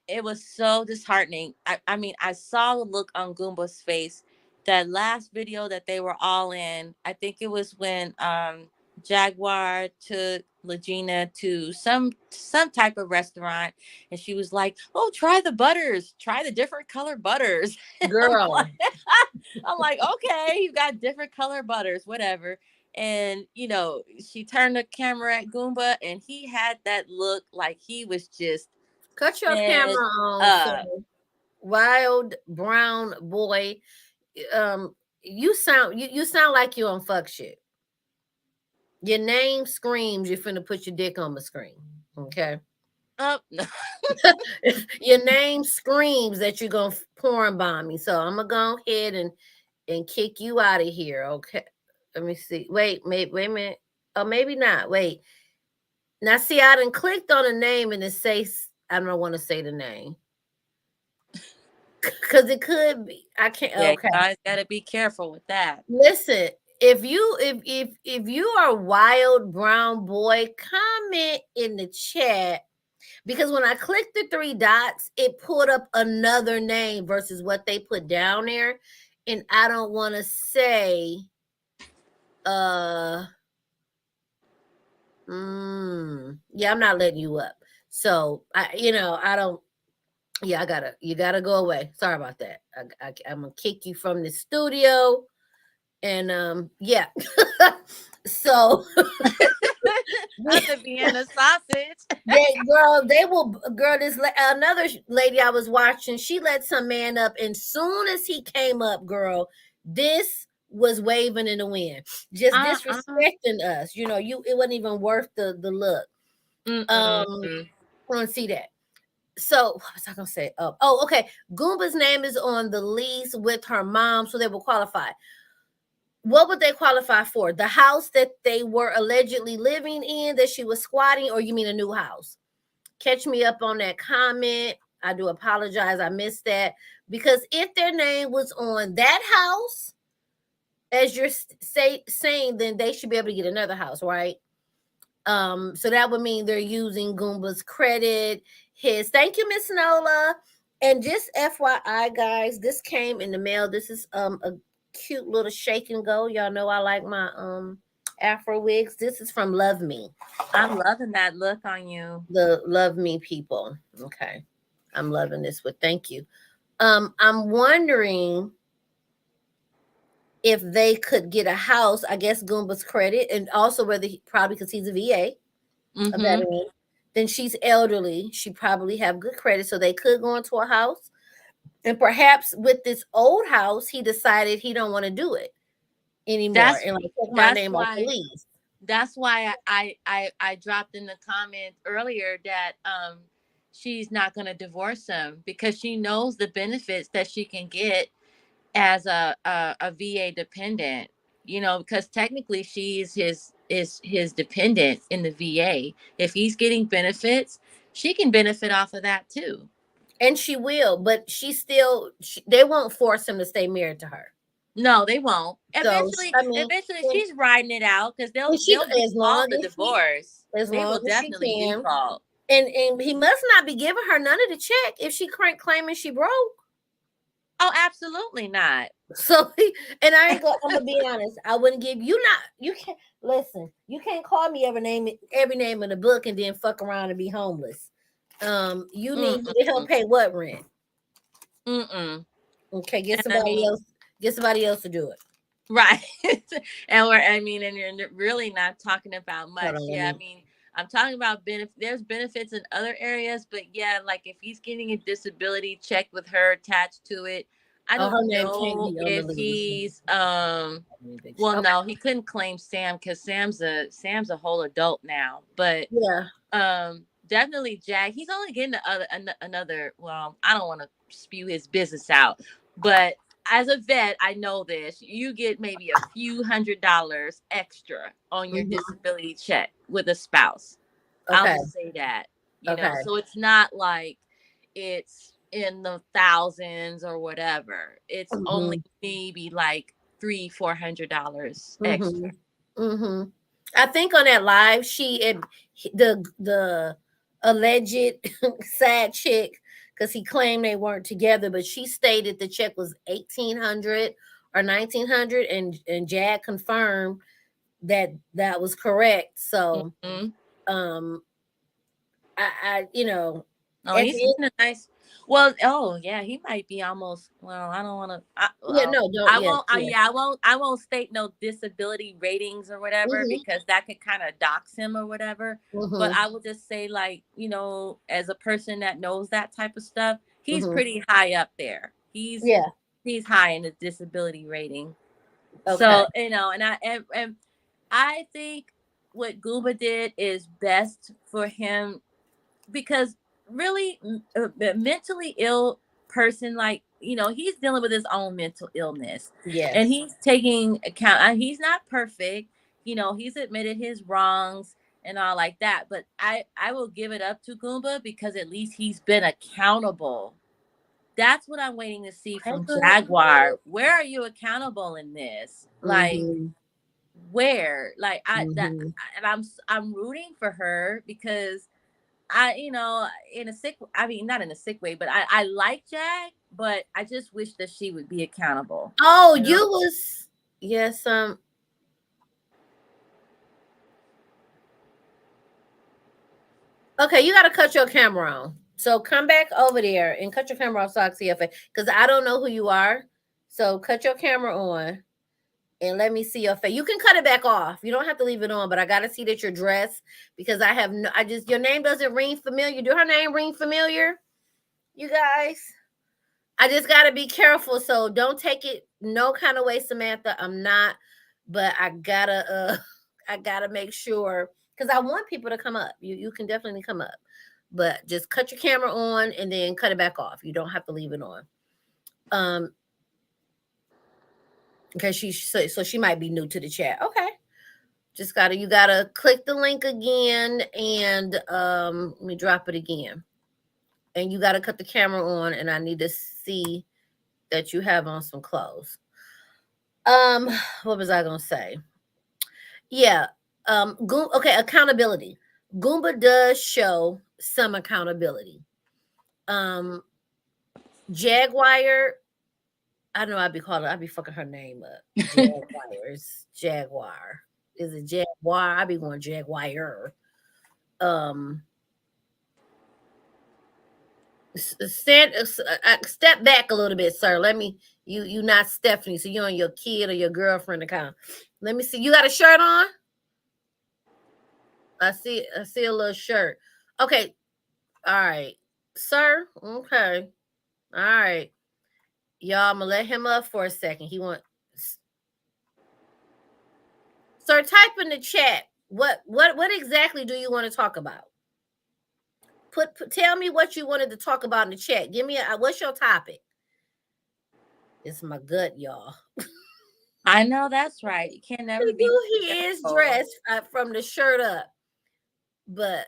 It was so disheartening. I mean, I saw the look on Goomba's face. That last video that they were all in, I think it was when Jaguar took Lagena to some type of restaurant, and she was like, "Oh, try the butters, try the different color butters." Girl, I'm like, okay, you got different color butters, whatever. And you know, she turned the camera at Goomba, and he had that look like he was just cut your camera on. So wild brown boy. You sound like you on fuck shit. Your name screams you're finna put your dick on the screen. Okay. No. Your name screams that you're gonna porn bomb me. So I'm gonna go ahead and kick you out of here. Okay. Let me see. Wait a minute. Oh, maybe not. Wait. Now see, I done clicked on a name and it says I don't want to say the name. Because it could be. I can't. Yeah, okay. guys gotta be careful with that. Listen, if you are a wild brown boy, comment in the chat, because when I clicked the 3 dots, it pulled up another name versus what they put down there, and I don't want to say. Yeah, I'm not letting you up. So I don't. Yeah, you gotta go away. Sorry about that. I'm gonna kick you from the studio, and yeah. So Not the Vienna sausage. They will. Girl, another lady I was watching. She let some man up, and soon as he came up, girl, this was waving in the wind, just disrespecting us. You know, it wasn't even worth the look. I want to see that. So what was I gonna say? Oh, okay. Goomba's name is on the lease with her mom, so they will qualify. What would they qualify for? The house that they were allegedly living in, that she was squatting, or you mean a new house? Catch me up on that comment. I do apologize. I missed that. Because if their name was on that house, as you're saying, then they should be able to get another house, right? So that would mean they're using Goomba's credit, thank you, Miss Nola. And just FYI, guys, this came in the mail. This is a cute little shake and go. Y'all know I like my Afro wigs. This is from Love Me. I'm loving that look on you. The Love Me people. Okay. I'm loving this one. Thank you. I'm wondering if they could get a house, I guess Goomba's credit, and also whether probably because he's a VA, a veteran, then she's elderly. She probably have good credit, so they could go into a house. And perhaps with this old house, he decided he don't want to do it anymore and like take my name off the lease. That's why I dropped in the comment earlier that she's not going to divorce him because she knows the benefits that she can get as a VA dependent. You know, because technically she is his dependent in the VA. If he's getting benefits, she can benefit off of that too. And she will, but they won't force him to stay married to her. No, they won't. Eventually, So, she's riding it out because they'll default the divorce. They will definitely default. And he must not be giving her none of the check if she claiming she broke. Oh, absolutely not. So, and I'm gonna be honest. I wouldn't give you can't listen. You can't call me every name in the book and then fuck around and be homeless. You need to help pay what rent? Okay, get somebody else. Get somebody else to do it. Right. And you're really not talking about much. I'm talking about there's benefits in other areas, but yeah, like if he's getting a disability check with her attached to it, I don't know if he's no, he couldn't claim Sam because Sam's a whole adult now. But definitely Jack. He's only getting another. Well, I don't want to spew his business out, but as a vet, I know this. You get maybe a few $100 extra on your disability check with a spouse. Okay. I'll just say that. You know, so it's not like it's in the thousands or whatever. It's only maybe like $300-400 extra. I think on that live, the alleged sad chick, because he claimed they weren't together, but she stated the check was $1,800 or $1,900, and Jad confirmed that was correct. So, I he's in a nice. Well, he might be almost. Well, I don't want to. I won't state no disability ratings or whatever because that could kind of dox him or whatever. But I will just say, like, as a person that knows that type of stuff, he's pretty high up there. He's high in the disability rating. Okay. So and I think what Goomba did is best for him because. Really a mentally ill person, like he's dealing with his own mental illness, and he's taking account. He's not perfect, he's admitted his wrongs and all like that, but I will give it up to Goomba because at least he's been accountable. That's what I'm waiting to see from Jaguar. Where are you accountable in this? Like where? Like and I'm rooting for her because in a sick, not in a sick way, but I like Jack, but I just wish that she would be accountable. Oh, okay, you got to cut your camera on. So come back over there and cut your camera off so I can see your face, because I don't know who you are. So cut your camera on And let me see your face. You can cut it back off. You don't have to leave it on, but I gotta see that you're dressed because I have no. Your name doesn't ring familiar. Do her name ring familiar? You guys, I just gotta be careful. So don't take it no kind of way, Samantha. I'm not, but I gotta make sure because I want people to come up. You can definitely come up, but just cut your camera on and then cut it back off. You don't have to leave it on. Because so she might be new to the chat. Okay. You gotta click the link again and let me drop it again. And you gotta cut the camera on and I need to see that you have on some clothes. What was I gonna say? Yeah. Okay, accountability. Goomba does show some accountability. Jaguar, I know I'd be fucking her name up. Jaguar. Is it Jaguar? I'd be going Jaguar. Step back a little bit, sir. Let me. You not Stephanie, so you and your kid or your girlfriend account. Let me see. You got a shirt on? I see a little shirt. Okay. All right, sir. Okay. All right. Y'all, I'm gonna let him up for a second. Sir, type in the chat. What exactly do you want to talk about? Tell me what you wanted to talk about in the chat. Give me what's your topic? It's my gut, y'all. I know that's right. You can't never be. He is dressed from the shirt up, but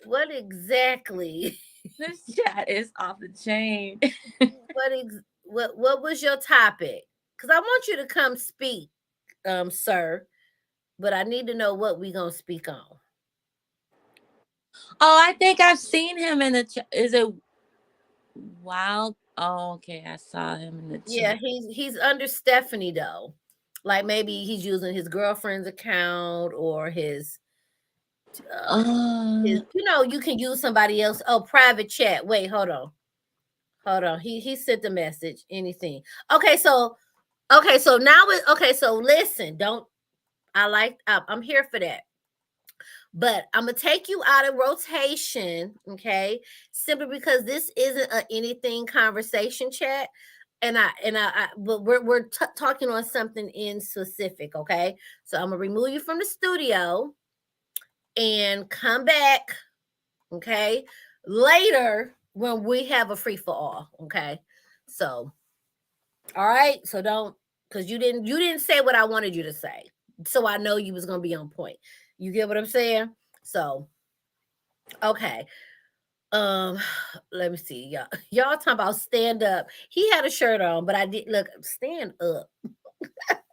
what exactly? This chat is off the chain. What was your topic? Because I want you to come speak, sir. But I need to know what we gonna speak on. Oh, I think I've seen him in the. Is it Wild? Oh, okay. I saw him in the chat. Yeah, he's under Stephanie though. Like maybe he's using his girlfriend's account or his you can use somebody else. Oh, private chat. Wait, hold on. He sent the message. Anything. Okay, so now so listen, I'm here for that. But I'm gonna take you out of rotation, okay? Simply because this isn't a anything conversation chat, but we're talking on something in specific, okay? So I'm gonna remove you from the studio and come back, okay? Later when we have a free for all, okay? So, all right. So don't, because you didn't say what I wanted you to say, so I know you was gonna be on point. You get what I'm saying? So, okay. Let me see. Y'all talking about stand up. He had a shirt on, but I did look stand up.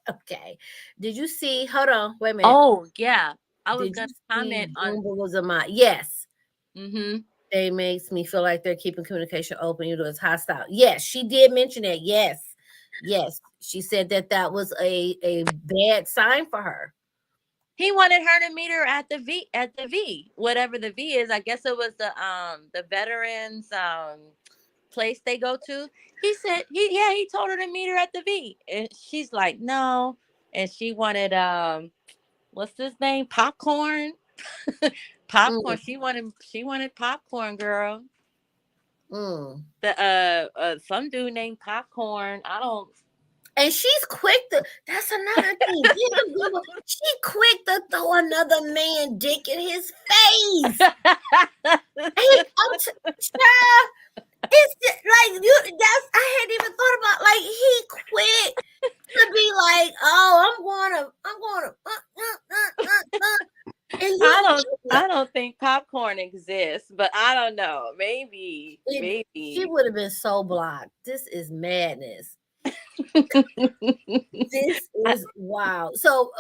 Okay. Did you see? Hold on. Wait a minute. Oh, yeah. I was gonna comment on was a mind. Yes. Mm-hmm. They makes me feel like they're keeping communication open, even though it's hostile. Yes, she did mention that. Yes. She said that was a bad sign for her. He wanted her to meet her at the V, whatever the V is. I guess it was the veterans place they go to. He said he told her to meet her at the V, and she's like no, and she wanted what's his name, popcorn. Popcorn. She wanted popcorn, girl. The some dude named Popcorn. I don't. And she's quick to. That's another thing. She quick to throw another man dick in his face. It's like I hadn't even thought about. Like he quit to be like, oh, I'm gonna. I don't think popcorn exists, but I don't know. Maybe she would have been so blocked. This is madness. This is wow. So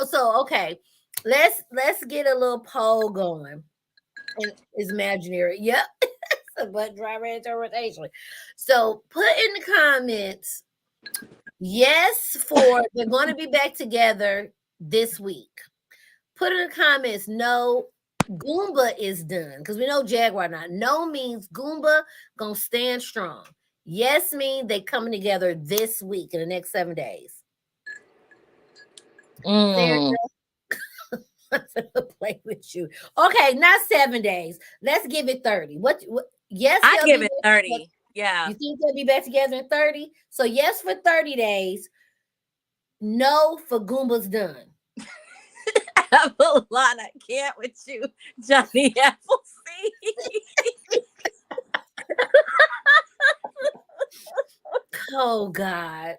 okay. Let's get a little poll going. It's imaginary. Yep. But driver interpretation. So put in the comments, yes, for they're going to be back together this week. Put in the comments, no, Goomba is done. Because we know Jaguar not. No means Goomba gonna stand strong. Yes means they coming together this week in the next 7 days. Sarah, I'm gonna play with you. Okay, not 7 days. Let's give it 30. What yes, I they'll give be it back 30. Yeah. You think they'll be back together in 30? So yes for 30 days. No for Goomba's done. Avalon, I can't with you, Johnny Appleseed. Oh God.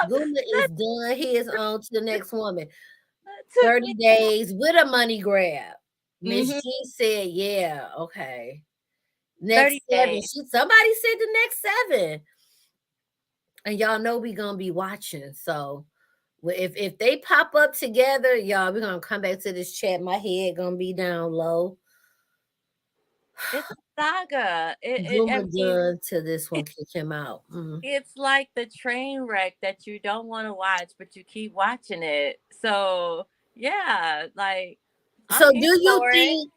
Goomba is done. He is on to the next woman. 30 days with a money grab. Miss G said, yeah, okay. Next 7. days. Somebody said the next 7. And y'all know we gonna be watching. So if they pop up together, y'all, we're gonna come back to this chat. My head gonna be down low. It's a saga. Goomba done to this one, kick him out. It's like the train wreck that you don't want to watch, but you keep watching it. So yeah, like. So do you think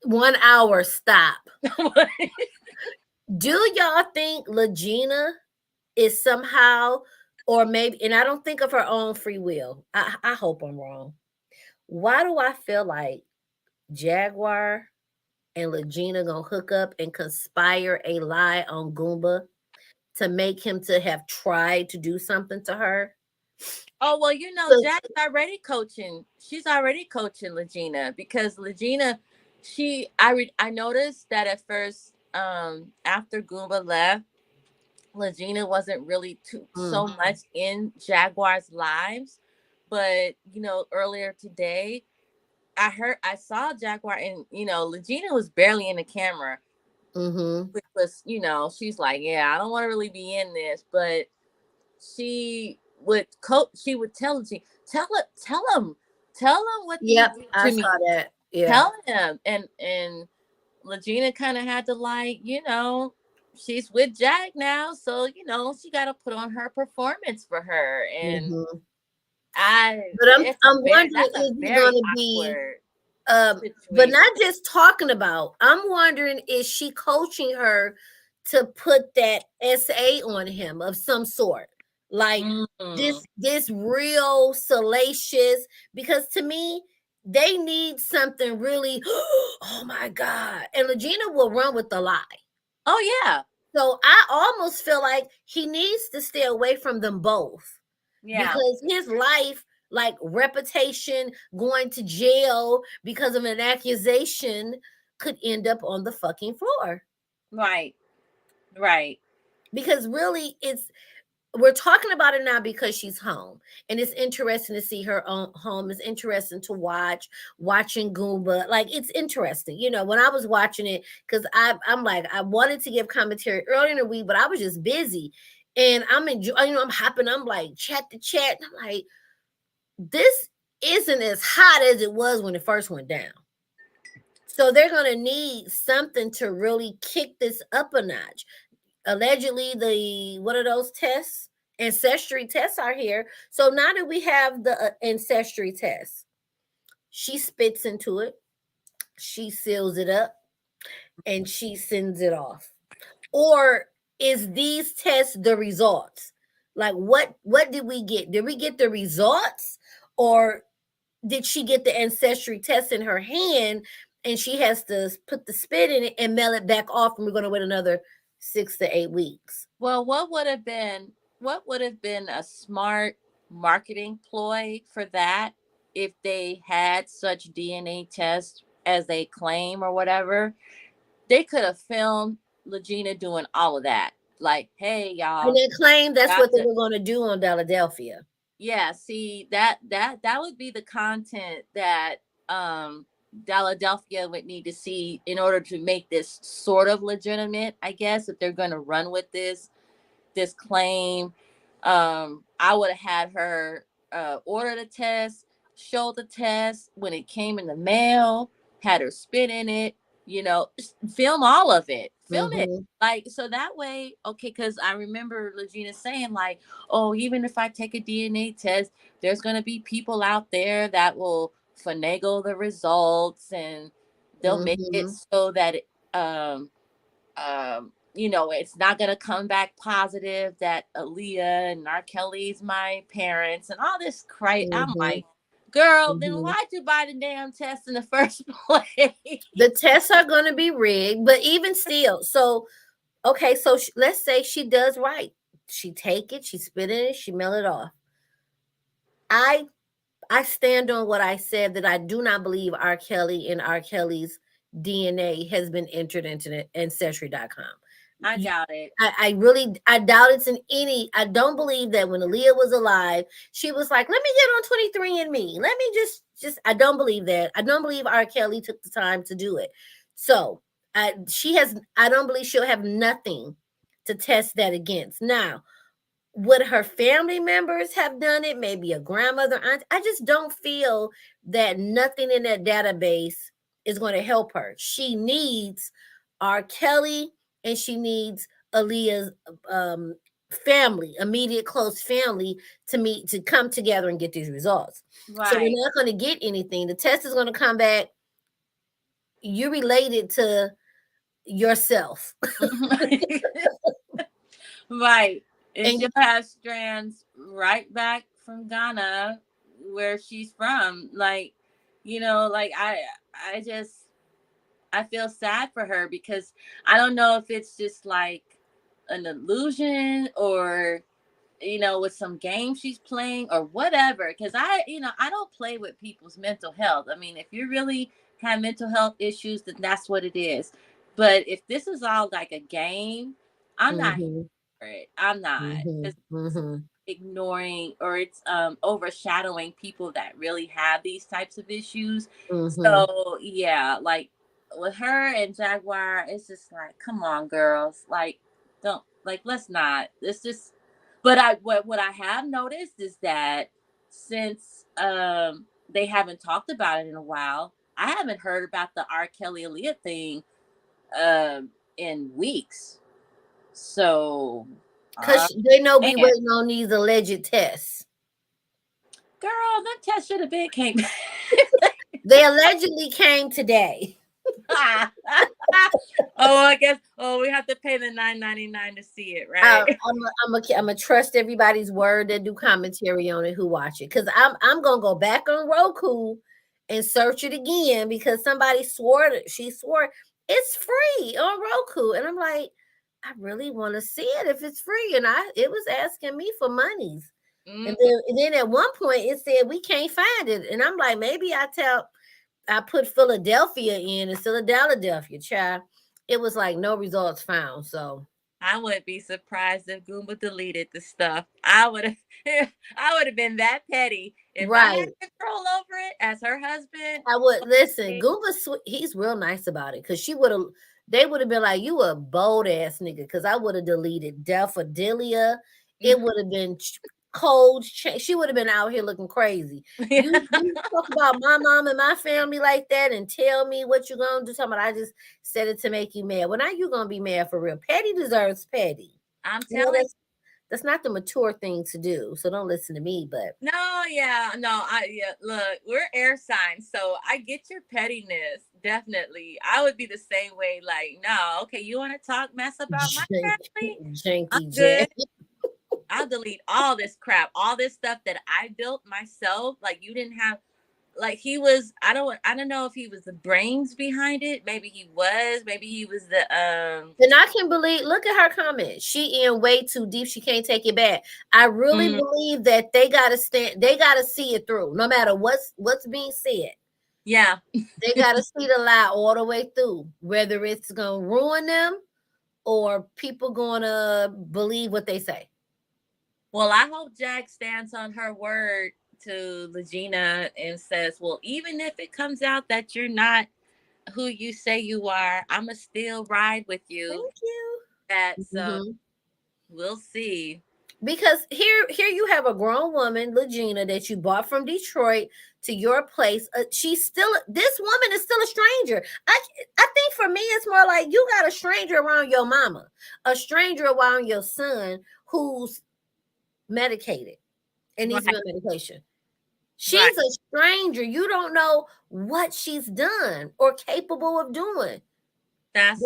1 hour stop? Do y'all think Lagena is somehow, or maybe, and I don't think of her own free will. I hope I'm wrong. Why do I feel like Jaguar and Lagena gonna hook up and conspire a lie on Goomba to make him to have tried to do something to her? Oh, well, Jack's already coaching. She's already coaching Lagena because Lagena, I noticed that at first, after Goomba left, Lagena wasn't really so much in Jaguar's lives. But, earlier today, I saw Jaguar and, Lagena was barely in the camera. Which was, she's like, yeah, I don't want to really be in this, but she would tell Lagena, tell him what you did to I me. saw that. Yeah. Tell him. And Lagena kind of had to she's with Jag now, so she got to put on her performance for her. And I'm wondering is he going to be but not just talking about. I'm wondering, is she coaching her to put that SA on him of some sort, like this real salacious? Because to me, they need something really. Oh my God! And Lagena will run with the lie. Oh yeah. So I almost feel like he needs to stay away from them both. Yeah. Because his life, like reputation, going to jail because of an accusation, could end up on the fucking floor. Right. Because really, we're talking about it now because she's home, and it's interesting to see her own home. It's interesting to watching Goomba. Like, it's interesting, when I was watching it, because I'm like, I wanted to give commentary earlier in the week, but I was just busy, and I'm enjoying. I'm hopping. I'm like chat to chat. And I'm like, this isn't as hot as it was when it first went down. So they're gonna need something to really kick this up a notch. Allegedly, what are those tests? Ancestry tests are here. So now that we have the ancestry test, she spits into it, she seals it up, and she sends it off. Or is these tests the results? Like, what did we get? Did we get the results, or did she get the ancestry test in her hand and she has to put the spit in it and mail it back off, and we're going to wait another 6 to 8 weeks? Well, what would have been a smart marketing ploy for that if they had such DNA tests as they claim or whatever? They could have filmed Lagena doing all of that. Like, hey, y'all. And they claim that's what they were going to do on Philadelphia. Yeah, see, that would be the content that Philadelphia would need to see in order to make this sort of legitimate, I guess, if they're going to run with this claim. I would have had her order the test, show the test when it came in the mail, had her spit in it, film all of it. Film it. Like, so that way, okay, because I remember Lagena saying, like, oh, even if I take a DNA test, there's going to be people out there that will finagle the results, and they'll make it so that it's not going to come back positive that Aaliyah and R. Kelly's my parents and all this I'm like, Girl, then why'd you buy the damn test in the first place? The tests are going to be rigged, but even still, so okay, so let's say she does right. She take it, she spit in it, she mail it off. I stand on what I said, that I do not believe R. Kelly and R. Kelly's DNA has been entered into the ancestry.com. I doubt it. I really doubt it's in any. I don't believe that when Aaliyah was alive, she was like, let me get on 23andMe. Let me just I don't believe that. I don't believe R. Kelly took the time to do it. So I don't believe she'll have nothing to test that against. Now, would her family members have done it? Maybe a grandmother, aunt. I just don't feel that nothing in that database is going to help her. She needs R. Kelly and she needs Aaliyah's family, immediate close family, to come together and get these results. Right. So we're not going to get anything. The test is going to come back. You related to yourself. Right. And she'll have strands right back from Ghana, where she's from. Like, you know, like I feel sad for her, because I don't know if it's just like an illusion or, you know, with some game she's playing or whatever. Because I don't play with people's mental health. I mean, if you really have mental health issues, then that's what it is. But if this is all like a game, I'm not. I'm not. Ignoring, or it's overshadowing people that really have these types of issues. So yeah, like with her and Jaguar, it's just like, come on, girls, like don't, like, let's not. It's just, but what I have noticed is that since they haven't talked about it in a while, I haven't heard about the R. Kelly Aaliyah thing in weeks. So, because they know we waiting on these alleged tests. Girl, that test should have been came. They allegedly came today. I guess. Oh, we have to pay the $9.99 to see it, right? I'm gonna trust everybody's word that do commentary on it, who watch it, because I'm gonna go back on Roku and search it again, because somebody swore it's free on Roku, and I'm like, I really want to see it if it's free. And it was asking me for monies. And then at one point it said we can't find it. And I'm like, maybe I put Philadelphia in instead of Philadelphia, child. It was like no results found. So I wouldn't be surprised if Goomba deleted the stuff. I would have been that petty if I had control over it as her husband. I would listen. Goomba, he's real nice about it, because they would have been like, you a bold ass nigga, because I would have deleted Daffodilia. It would have been cold. She would have been out here looking crazy. You talk about my mom and my family like that and tell me what you're going to do. Talking about, I just said it to make you mad. Well, now you're going to be mad for real. Petty deserves petty. I'm telling you. That's not the mature thing to do. So don't listen to me. But look, we're air signs, so I get your pettiness. Definitely, I would be the same way. Like, no, okay, you want to talk mess about my family? Janky Jack. I'll delete all this crap, all this stuff that I built myself. Like, you didn't have. Like, he was, I don't know if he was the brains behind it. Maybe he was the And I can believe, look at her comment. She in way too deep. She can't take it back. I really believe that they gotta see it through, no matter what's being said. Yeah. They gotta see the lie all the way through, whether it's gonna ruin them or people gonna believe what they say. Well, I hope Jack stands on her word to Lagena and says, well, even if it comes out that you're not who you say you are, I'ma still ride with you. Thank you. So we'll see. Because here you have a grown woman, Lagena, that you bought from Detroit to your place. This woman is still a stranger. I think for me, it's more like you got a stranger around your mama, a stranger around your son who's medicated and needs medication. She's a stranger. You don't know what she's done or capable of doing. That's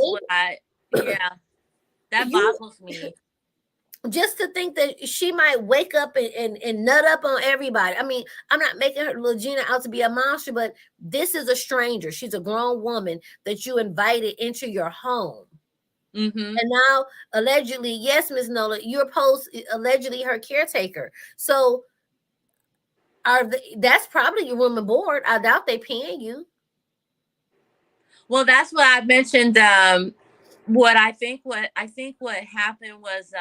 that boggles me. just to think that she might wake up and nut up on everybody. I mean, I'm not making her Lagena out to be a monster, but this is a stranger. She's a grown woman that you invited into your home. Mm-hmm. And now, allegedly, yes, Ms. Nola, you're allegedly her caretaker. So that's probably your room and board. I doubt they paying you. Well, that's what I mentioned. What happened was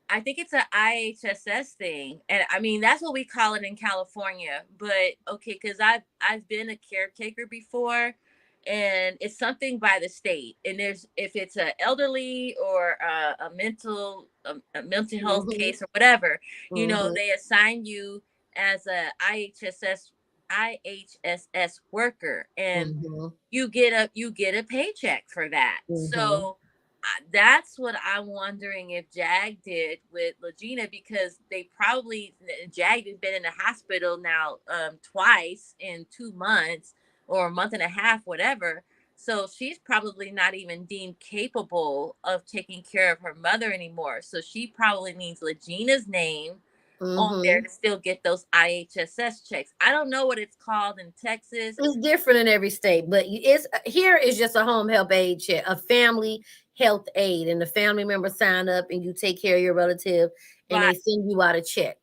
I think it's an IHSS thing, and I mean that's what we call it in California. But okay, because I've been a caretaker before, and it's something by the state. And if it's an elderly or a mental health case or whatever, you know, they assign you as a IHSS worker, and you get a paycheck for that. So that's what I'm wondering if Jag did with Lagena, because Jag has been in the hospital now twice in 2 months or a month and a half, whatever. So she's probably not even deemed capable of taking care of her mother anymore. So she probably needs Lagena's name on there to still get those IHSS checks. I don't know what it's called in Texas. It's different in every state, but here is just a home health aid check, a family health aid, and the family member sign up and you take care of your relative and they send you out a check.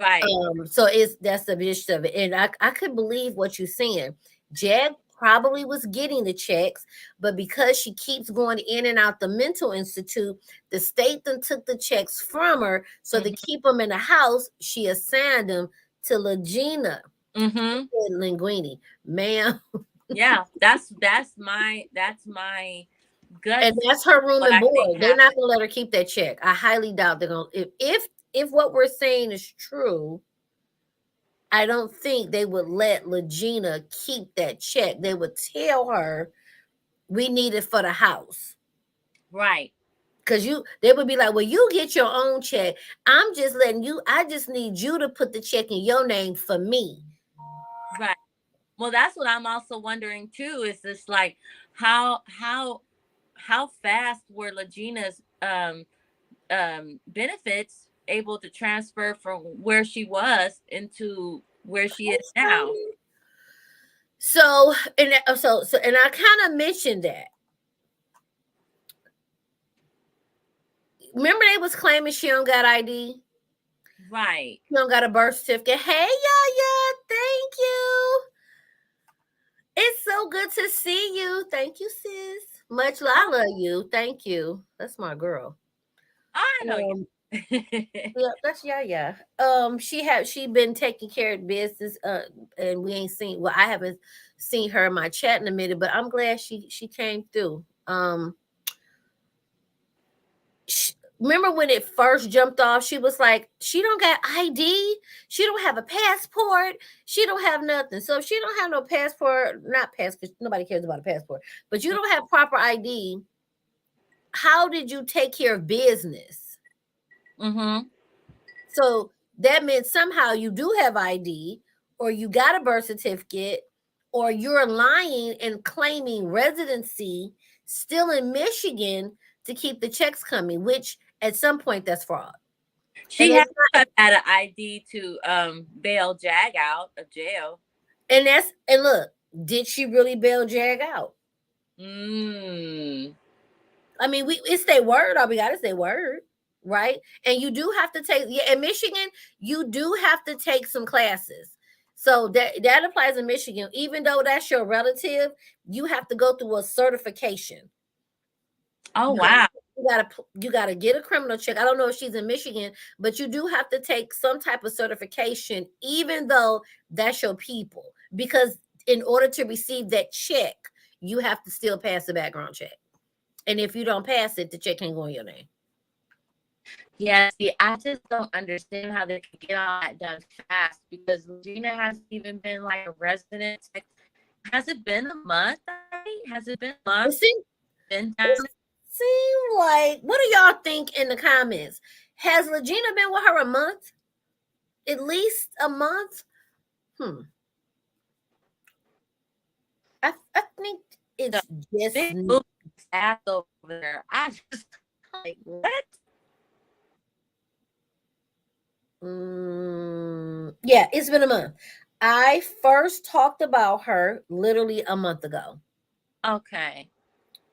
Right. So that's the gist of it. And I could believe what you're saying. Jag probably was getting the checks, but because she keeps going in and out the mental institute, the state then took the checks from her. So to keep them in the house, she assigned them to Lagena Linguini, ma'am. Yeah, that's my gut. And that's her room and board. They're not gonna let her keep that check. I highly doubt they're gonna. If what we're saying is true, I don't think they would let Lagena keep that check. They would tell her, we need it for the house. Right. Because they would be like, well, you get your own check. I'm just letting you, I just need you to put the check in your name for me. Right. Well, that's what I'm also wondering too, is this like how fast were Lagena's benefits able to transfer from where she was into where she is now? So and I kind of mentioned that. Remember they was claiming she don't got ID? Right. She don't got a birth certificate. Hey, Yaya, thank you. It's so good to see you. Thank you, sis. Much love. I love you. Thank you. That's my girl. I know you. Yeah, that's Yaya. She been taking care of business. And we ain't seen. Well, I haven't seen her in my chat in a minute, but I'm glad she came through. Remember when it first jumped off, she was like, she don't got ID. She don't have a passport. She don't have nothing. So if she don't have no passport, because nobody cares about a passport, but you don't have proper ID, how did you take care of business? So that meant somehow you do have ID, or you got a birth certificate, or you're lying and claiming residency still in Michigan to keep the checks coming, which at some point that's fraud. She had an ID to bail Jag out of jail. And look, did she really bail Jag out? I mean, it's their word. All we got is their word, right? And you do have to take, in Michigan, you do have to take some classes. So that applies in Michigan. Even though that's your relative, you have to go through a certification. Oh, wow. You gotta get a criminal check. I don't know if she's in Michigan, but you do have to take some type of certification, even though that's your people. Because in order to receive that check, you have to still pass the background check. And if you don't pass it, the check can't go in your name. Yeah, see, I just don't understand how they can get all that done fast, because Lagena hasn't even been like a resident. Has it been a month? Has it been a month? Seem like, what do y'all think in the comments? Has Lagena been with her a month? At least a month? I think it's just ass over there. I just like, what? Yeah, it's been a month. I first talked about her literally a month ago. Okay.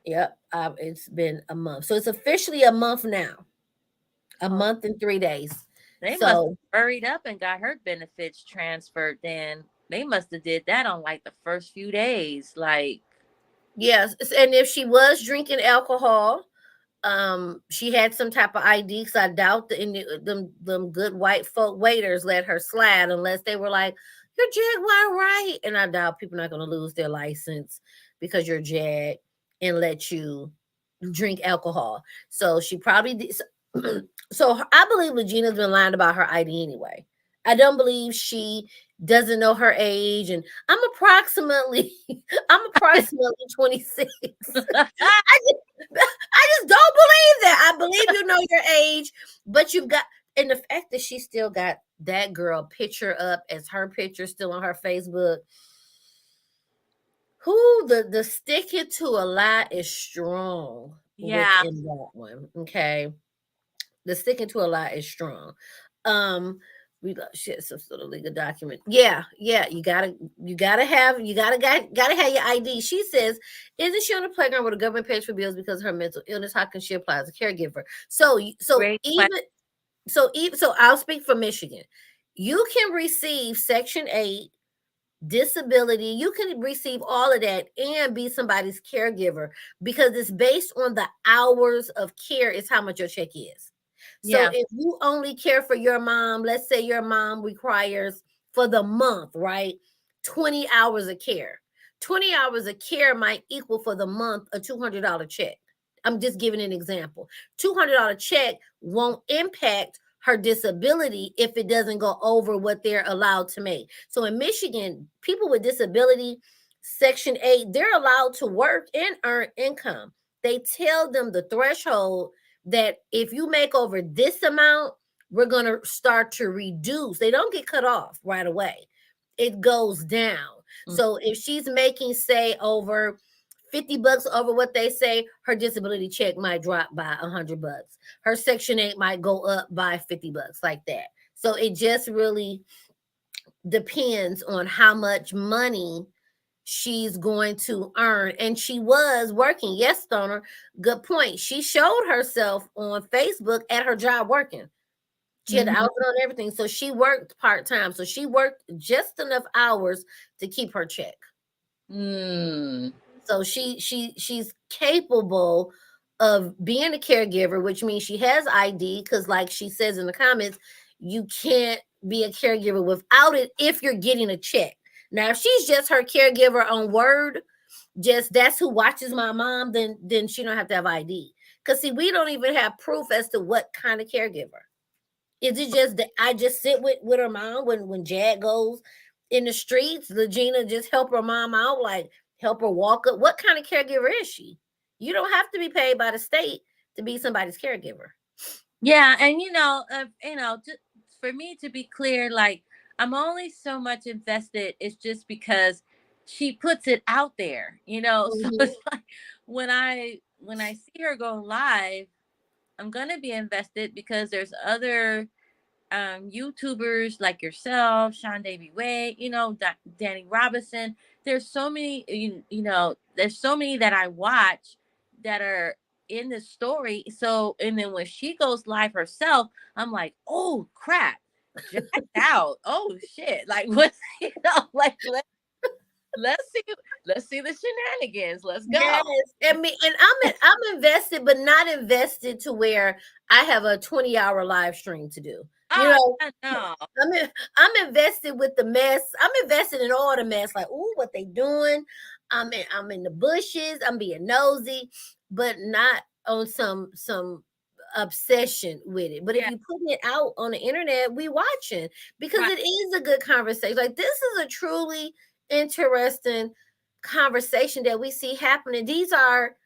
Yep, it's been a month. So it's officially a month now. A month and 3 days. They must have So hurried up and got her benefits transferred then. They must have did that on like the first few days. Like, yes, and if she was drinking alcohol, she had some type of ID, because I doubt them good white folk waiters let her slide unless they were like, "You're Jaguar Wright," and I doubt people are not going to lose their license because you're Jag and let you drink alcohol. So she probably did. So I believe Lagina's been lying about her ID anyway. I don't believe she doesn't know her age, and I'm approximately 26. I just don't believe that. I believe you know your age, but you've got, and the fact that she still got that girl picture up as her picture still on her Facebook. Who the sticking to a lie is strong. yeah. Within that one. Okay. The sticking to a lie is strong. We got shit some sort of legal document. Yeah, you gotta have your ID. She says, isn't she on the playground with a government pays for bills because of her mental illness? How can she apply as a caregiver? So I'll speak for Michigan. You can receive Section 8 disability, you can receive all of that and be somebody's caregiver, because it's based on the hours of care is how much your check is. So if you only care for your mom, let's say your mom requires for the month, right, 20 hours of care. 20 hours of care might equal for the month a $200 check. I'm just giving an example. $200 check won't impact her disability if it doesn't go over what they're allowed to make. So in Michigan, people with disability, Section 8, they're allowed to work and earn income. They tell them the threshold that if you make over this amount, we're going to start to reduce. They don't get cut off right away. It goes down. So if she's making, say, over $50 over what they say, her disability check might drop by $100. Her Section 8 might go up by $50, like that. So it just really depends on how much money she's going to earn. And she was working. Yes, Stoner, good point. She showed herself on Facebook at her job working. She had the outfit on everything. So she worked part-time. So she worked just enough hours to keep her check. So she's capable of being a caregiver, which means she has ID, because like she says in the comments, you can't be a caregiver without it if you're getting a check. Now, if she's just her caregiver on Word, just that's who watches my mom, then she don't have to have ID. Because see, we don't even have proof as to what kind of caregiver. Is it just that I just sit with her mom when Jad goes in the streets? Lagena just help her mom out, like help her walk up. What kind of caregiver is she? You don't have to be paid by the state to be somebody's caregiver. Yeah, and for me to be clear, like I'm only so much invested. It's just because she puts it out there, So it's like when I see her go live, I'm gonna be invested because there's other YouTubers like yourself, Sean Davy Way, Danny Robinson. There's so many, there's so many that I watch that are in the story. So, and then when she goes live herself, I'm like, oh crap, jacked out. Oh shit. Like what's like let's see the shenanigans. Let's go. Yes. I mean, and I'm invested, but not invested to where I have a 20-hour live stream to do. No. I'm invested with the mess. I'm invested in all the mess. Like, ooh, what they doing? I'm in the bushes. I'm being nosy, but not on some obsession with it. But if you putting it out on the internet, we watching, because it is a good conversation. Like, this is a truly interesting conversation that we see happening. These are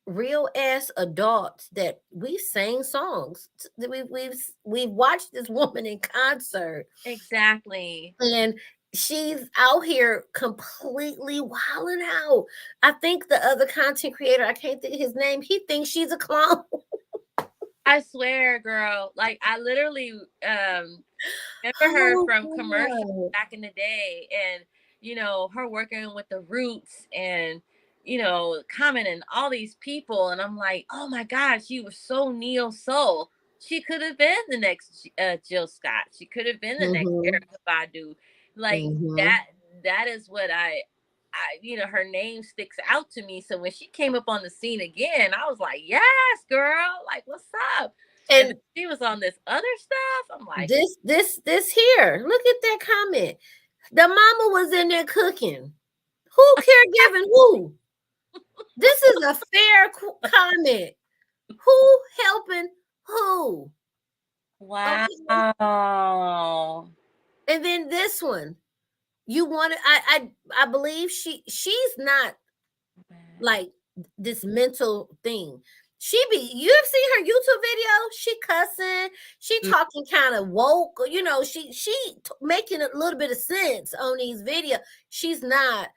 real ass adults that we sang songs. We've watched this woman in concert. Exactly. And she's out here completely wilding out. I think the other content creator, I can't think of his name, he thinks she's a clone. I swear, girl. Like I literally remember her from commercials back in the day, and her working with the Roots and Common and all these people, and I'm like, oh my God, she was so neo soul. She could have been the next Jill Scott. She could have been the next Erykah Badu. Like that is what I her name sticks out to me. So when she came up on the scene again, I was like, yes, girl, like what's up? And she was on this other stuff. I'm like, this here. Look at that comment. The mama was in there cooking. Who caregiving who? This is a fair comment. Who helping who? Wow. Okay. And then this one. You want to, I believe she's not like this mental thing. You've seen her YouTube video. She cussing, she talking kind of woke, she making a little bit of sense on these videos. She's not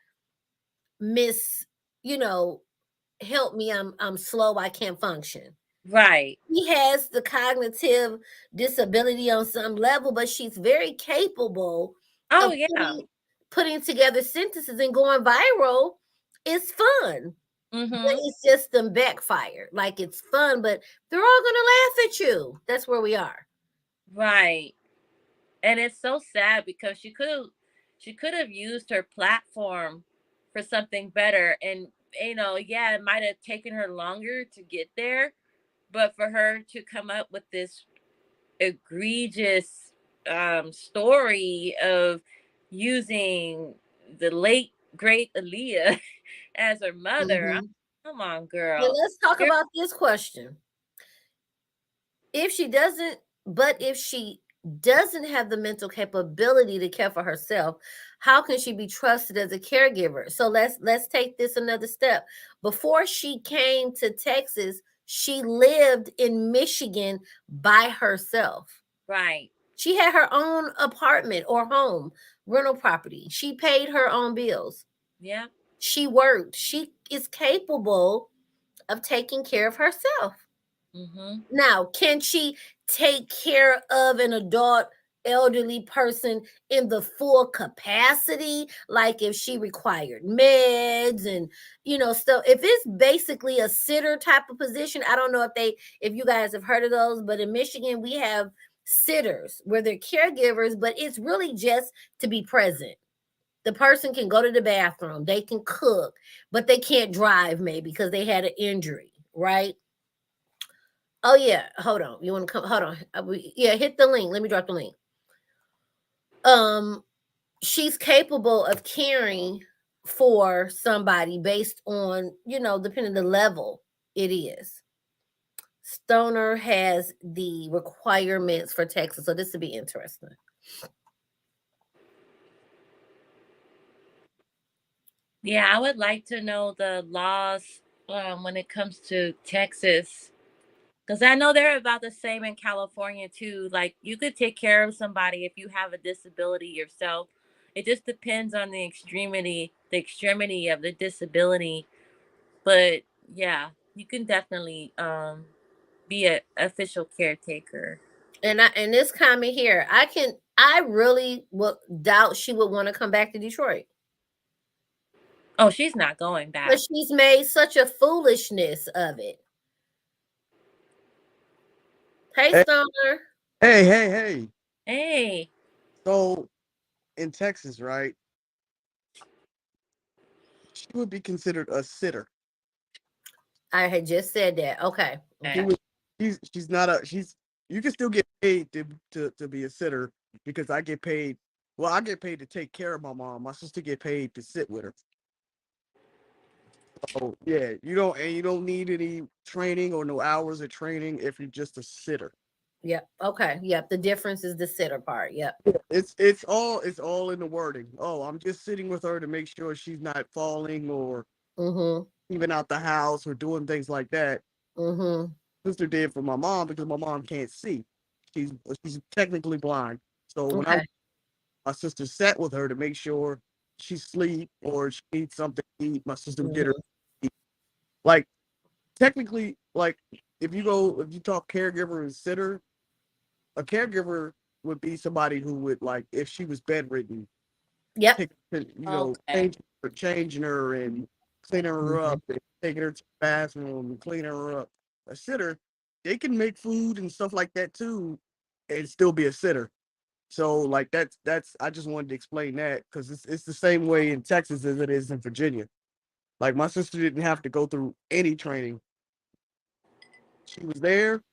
Miss, help me, I'm slow, I can't function. Right. She has the cognitive disability on some level, but she's very capable of putting together sentences, and going viral is fun. But it's just them backfire. Like it's fun, but they're all gonna laugh at you. That's where we are. Right. And it's so sad because she could have used her platform for something better. And it might have taken her longer to get there, but for her to come up with this egregious story of using the late great Aaliyah as her mother, come on, girl. And let's talk about this question. If she doesn't have the mental capability to care for herself, how can she be trusted as a caregiver? So let's take this another step. Before she came to Texas, she lived in Michigan by herself. Right. She had her own apartment or home, rental property. She paid her own bills. Yeah. She worked. She is capable of taking care of herself. Now, can she take care of an adult elderly person in the full capacity? Like if she required meds and stuff. If it's basically a sitter type of position, I don't know if you guys have heard of those, but in Michigan we have sitters where they're caregivers, but it's really just to be present. The person can go to the bathroom, they can cook, but they can't drive maybe because they had an injury, right? Oh yeah, hold on. You want to come? Hold on. Yeah, hit the link. Let me drop the link. She's capable of caring for somebody based on, depending on the level it is. Stoner has the requirements for Texas, so this would be interesting. Yeah, I would like to know the laws when it comes to Texas. Because I know they're about the same in California too. Like you could take care of somebody if you have a disability yourself. It just depends on the extremity of the disability. But yeah, you can definitely be an official caretaker. And this comment here, I really would doubt she would want to come back to Detroit. Oh, she's not going back. But she's made such a foolishness of it. Hey, Stoner. Hey. So, in Texas, right? She would be considered a sitter. I had just said that. Okay. She's not a. You can still get paid to be a sitter because I get paid. Well, I get paid to take care of my mom. My sister get paid to sit with her. So yeah, you don't need any training or no hours of training if you're just a sitter. Yep. Okay. Yep. The difference is the sitter part. Yep. It's all in the wording. Oh, I'm just sitting with her to make sure she's not falling or even out the house or doing things like that. Sister did for my mom because my mom can't see. She's technically blind. So when my sister sat with her to make sure she sleep or she needs something to eat, my sister would get her. Like technically, like if you talk caregiver and sitter, a caregiver would be somebody who would, like, if she was bedridden, Yep. changing her and cleaning her up, and taking her to the bathroom and cleaning her up. A sitter, they can make food and stuff like that too, and still be a sitter. So like that's I just wanted to explain that because it's the same way in Texas as it is in Virginia. Like my sister didn't have to go through any training. She was there.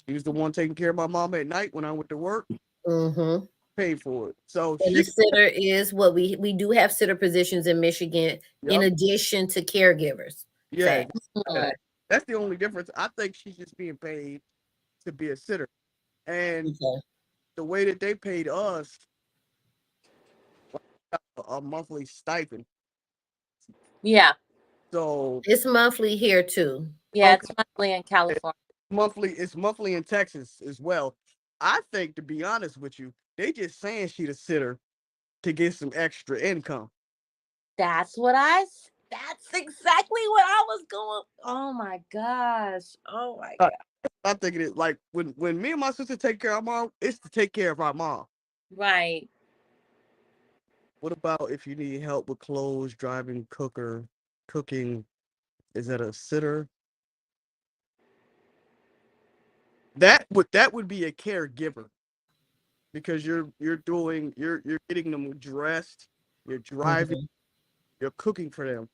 She was the one taking care of my mom at night when I went to work. Mm-hmm. Paid for it. So and the sitter is what we do have sitter positions in Michigan in addition to caregivers. Yeah, that's the only difference. I think she's just being paid to be a sitter, and the way that they paid us a monthly stipend. Yeah. So it's monthly here too. Yeah, it's monthly in California. It's monthly in Texas as well. I think, to be honest with you, they just saying she the sitter to get some extra income. That's exactly what I was going. Oh my gosh. Oh my god. I think it is like when me and my sister take care of our mom, it's to take care of our mom. Right. What about if you need help with clothes, driving, cooking? Is that a sitter? That would be a caregiver, because you're getting them dressed, you're driving, you're cooking for them.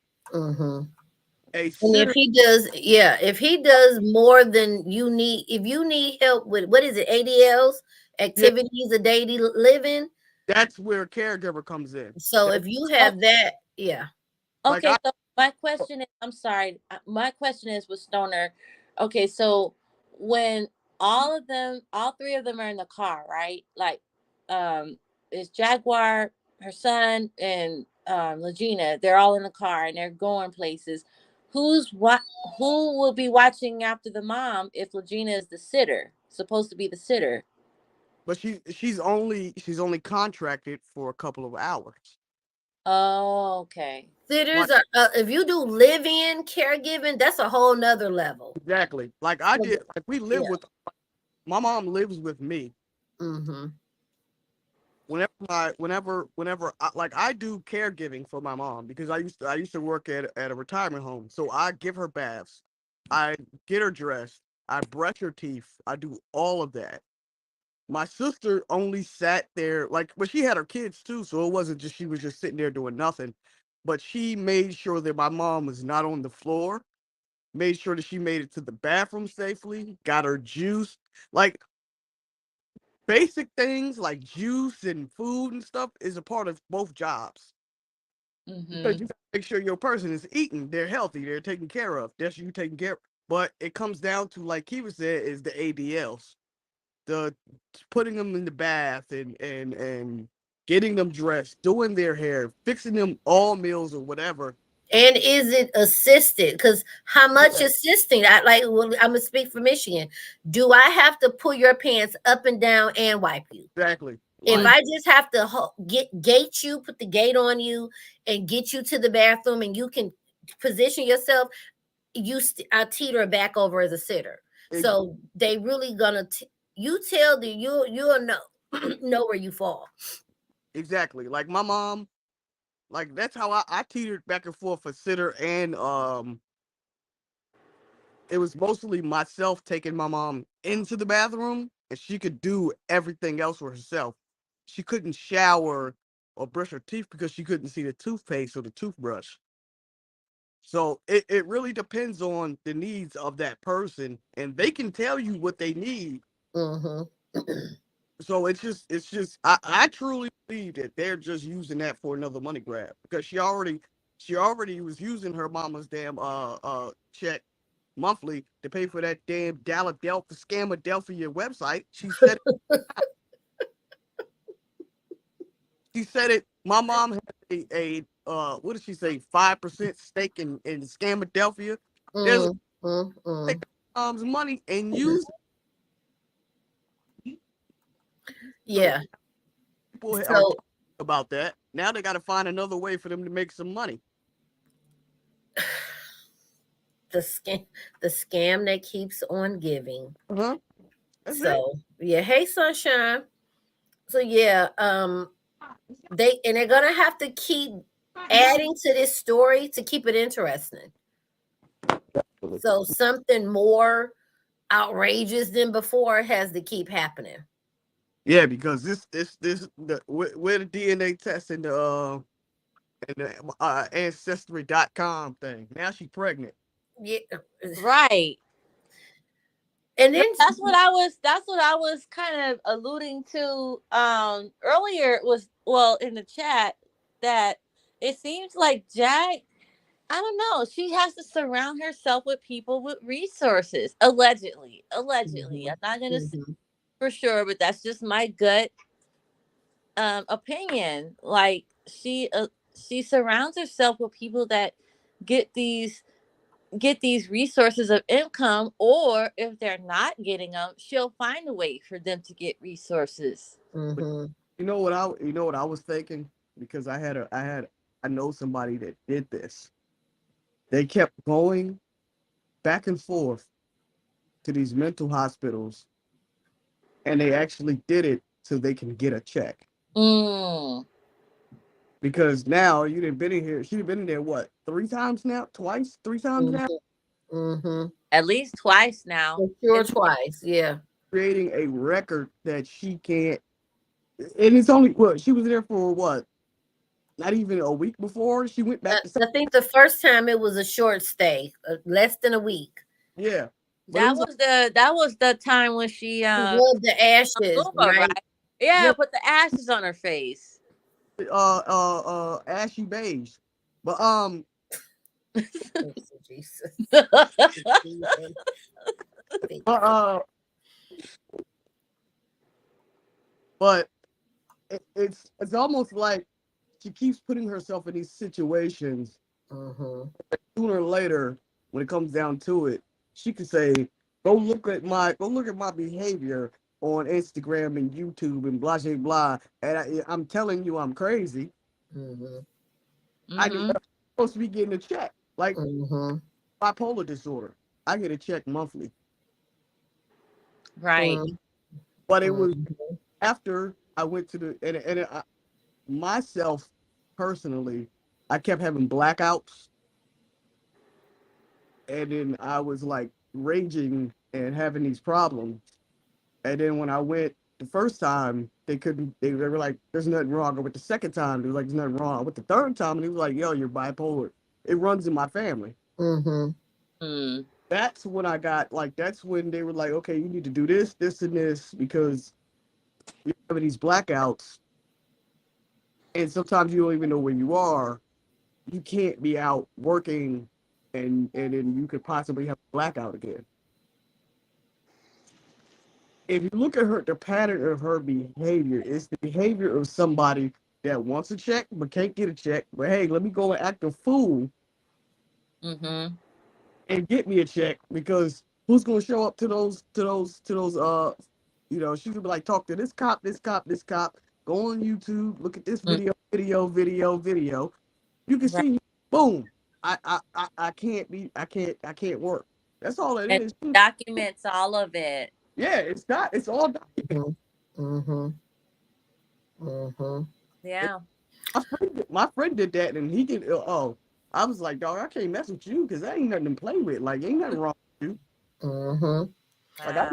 A sitter, if he does more than you need, if you need help with what is it, ADLs, activities of daily living, that's where a caregiver comes in. So if you have that, Okay, so my question is, I'm sorry, my question is with Stoner. Okay, so when all three of them are in the car, right? Like, it's Jaguar, her son, and Lagena. They're all in the car and they're going places. Who will be watching after the mom if Lagena is the sitter, supposed to be the sitter? But she's only contracted for a couple of hours. Oh, okay. Sitters are if you do live-in caregiving, that's a whole nother level. Exactly. Like I did. Like we live with my mom lives with me. Whenever I do caregiving for my mom, because I used to work at a retirement home. So I give her baths, I get her dressed, I brush her teeth, I do all of that. My sister only sat there, but she had her kids too, so it wasn't just she was just sitting there doing nothing. But she made sure that my mom was not on the floor, made sure that she made it to the bathroom safely, got her juice, like basic things like juice and food and stuff is a part of both jobs. Because you gotta make sure your person is eating, they're healthy, they're taken care of. That's you taking care of. But it comes down to, like Kiva said, is the ADLs. The putting them in the bath and getting them dressed, doing their hair, fixing them all meals or whatever. And is it assisted? Because how much assisting? I'm gonna speak for Michigan. Do I have to pull your pants up and down and wipe you? Exactly. If I just have to gate you, put the gate on you, and get you to the bathroom, and you can position yourself, I teeter back over as a sitter. So they really gonna you'll know where you fall. Exactly. Like my mom, like that's how I teetered back and forth for sitter, and it was mostly myself taking my mom into the bathroom, and she could do everything else for herself. She couldn't shower or brush her teeth because she couldn't see the toothpaste or the toothbrush. So it really depends on the needs of that person, and they can tell you what they need. So it's just I truly believe that they're just using that for another money grab, because she already was using her mama's damn check monthly to pay for that damn Scamadelphia website. She said my mom had a what did she say, 5% stake in Scamadelphia. There's take mom's money and use it. Yeah. People are talking about that. Now they got to find another way for them to make some money. The scam that keeps on giving. That's So yeah, hey Sunshine. So yeah, they're gonna have to keep adding to this story to keep it interesting. So something more outrageous than before has to keep happening. Yeah, because where the DNA test and the ancestry.com thing. Now she's pregnant. Yeah. Right. And then that's what I was kind of alluding to earlier was, well, in the chat, that it seems like Jack, I don't know, she has to surround herself with people with resources, allegedly. I'm not gonna say for sure, but that's just my gut opinion. Like she surrounds herself with people that get these resources of income, or if they're not getting them, she'll find a way for them to get resources. You know what I was thinking, because I know somebody that did this. They kept going back and forth to these mental hospitals, and they actually did it so they can get a check. Because now you'd have been in here, she'd have been in there what, 3 times now? Three times now? At least twice now. For sure, twice, yeah. Creating a record that she can't, and it's only, she was there for what? Not even a week before she went back to. I think the first time it was a short stay, less than a week. Yeah. That was the time when she rubbed the ashes, Goomba, right? Yeah, put the ashes on her face. Ashy beige. But Jesus. But it's almost like she keeps putting herself in these situations. Sooner or later, when it comes down to it, she could say, go look at my behavior on Instagram and YouTube and blah blah blah, and I'm telling you I'm crazy. I'm supposed to be getting a check, like bipolar disorder. I get a check monthly, right? But it was after I went to the myself personally, I kept having blackouts, and then I was like raging and having these problems. And then when I went the first time, they were like, there's nothing wrong. I went the second time, they were like, there's nothing wrong. I went the third time, and he was like, yo, you're bipolar. It runs in my family. That's when I got, like, that's when they were like, okay, you need to do this, this, and this, because you're having these blackouts. And sometimes you don't even know where you are. You can't be out working, and then you could possibly have a blackout again. If you look at the pattern of her behavior, it's the behavior of somebody that wants a check but can't get a check. But hey, let me go and act a fool and get me a check, because who's going to show up to those she's gonna be like, talk to this cop, go on YouTube, look at this video. You can see, boom, I can't work. That's all it is. Documents all of it. Yeah, it's all documented. Yeah. My friend did that, and he did. I was like, dog, I can't mess with you because that ain't nothing to play with. Like, ain't nothing wrong with you. Like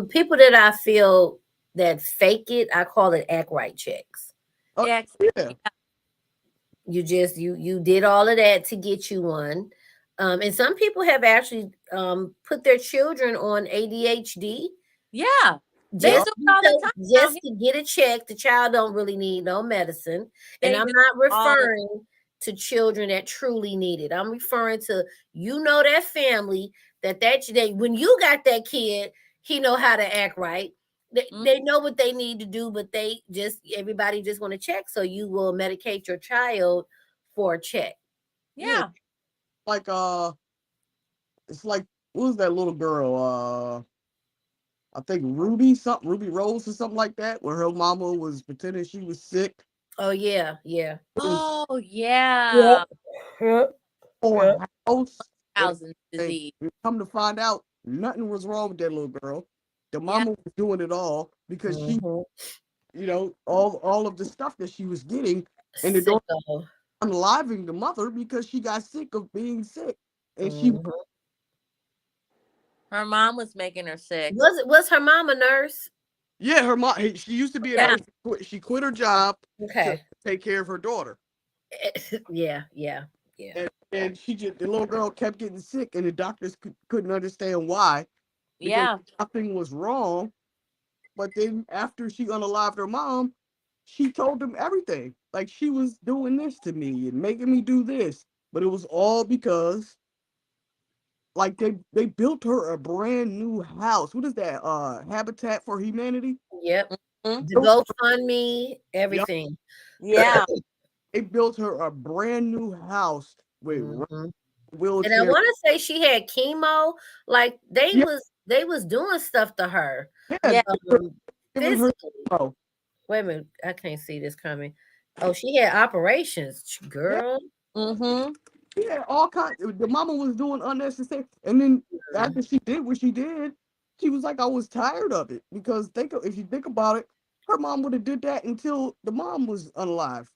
people that I feel that fake it, I call it act right checks. Yeah. You just you did all of that to get you one. And some people have actually put their children on ADHD. Yeah. Just to get a check. The child don't really need no medicine. And I'm not referring to children that truly need it. I'm referring to, that family that when you got that kid, he know how to act right. They know what they need to do, but everybody just want to check. So you will medicate your child for a check. Yeah. Like it's like, what was that little girl? I think Ruby Rose or something like that, where her mama was pretending she was sick. Oh yeah, yeah. Oh yeah. Or house. Munchausen disease. Come to find out, nothing was wrong with that little girl. The mama was doing it all because she, you know, all of the stuff that she was getting, and the daughter unaliving the mother because she got sick of being sick, and she. Her mom was making her sick. Was her mom a nurse? Yeah, her mom. She used to be a nurse. She quit her job to take care of her daughter. Yeah. And she just, the little girl kept getting sick, and the doctors couldn't understand why. Because nothing was wrong. But then after she unalived her mom, she told them everything. Like, she was doing this to me and making me do this. But it was all because, like, they built her a brand new house. What is that? Habitat for Humanity? Yep. The GoFundMe, everything. Yeah. They built her a brand new house with wheelchair. And I want to say she had chemo. Like, they was doing stuff to her. Yeah. Physically. Wait a minute, I can't see this coming. Oh, she had operations, girl. Yeah, all kinds. The mama was doing unnecessary, and then after she did what she did, she was like, "I was tired of it." Because if you think about it, her mom would have did that until the mom was unalive.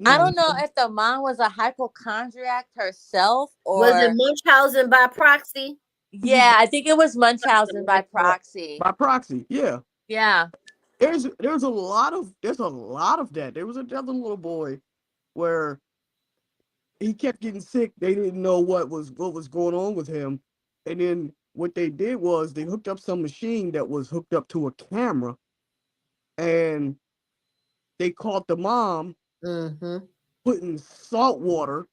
I don't know if the mom was a hypochondriac herself, or was it Munchausen by proxy? Yeah, I think it was Munchausen by proxy. By proxy, yeah. Yeah. There's a lot of that. There was another little boy where he kept getting sick. They didn't know what was going on with him. And then what they did was they hooked up some machine that was hooked up to a camera, and they caught the mom putting salt water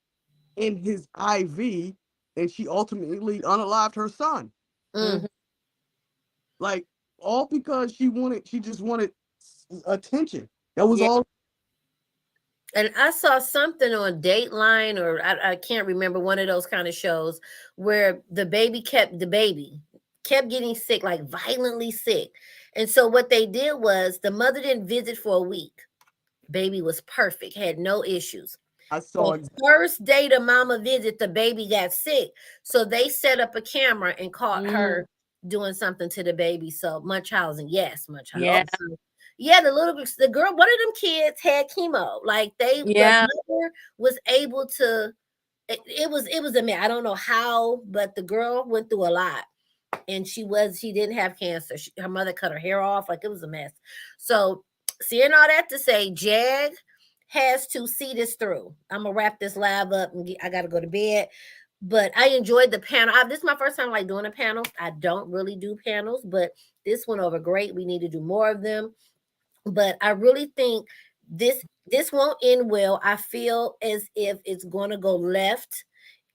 in his IV, and she ultimately unalived her son. Like, all because she just wanted attention. That was all. And I saw something on Dateline, or I can't remember, one of those kind of shows where the baby kept getting sick, like violently sick. And so what they did was the mother didn't visit for a week. Baby was perfect, had no issues. I saw the first day the mama visit, the baby got sick. So they set up a camera and caught her doing something to the baby. So Munchausen, yes, Munchausen. Yeah, the girl, one of them kids had chemo. Like, the mother was able to. It was a mess. I don't know how, but the girl went through a lot, and she didn't have cancer. Her mother cut her hair off. Like, it was a mess. So, seeing all that to say, Jag has to see this through. I'm gonna wrap this live up, and I gotta go to bed. But I enjoyed the panel. This is my first time doing a panel. I don't really do panels, but this went over great. We need to do more of them. But I really think this won't end well. I feel as if it's going to go left,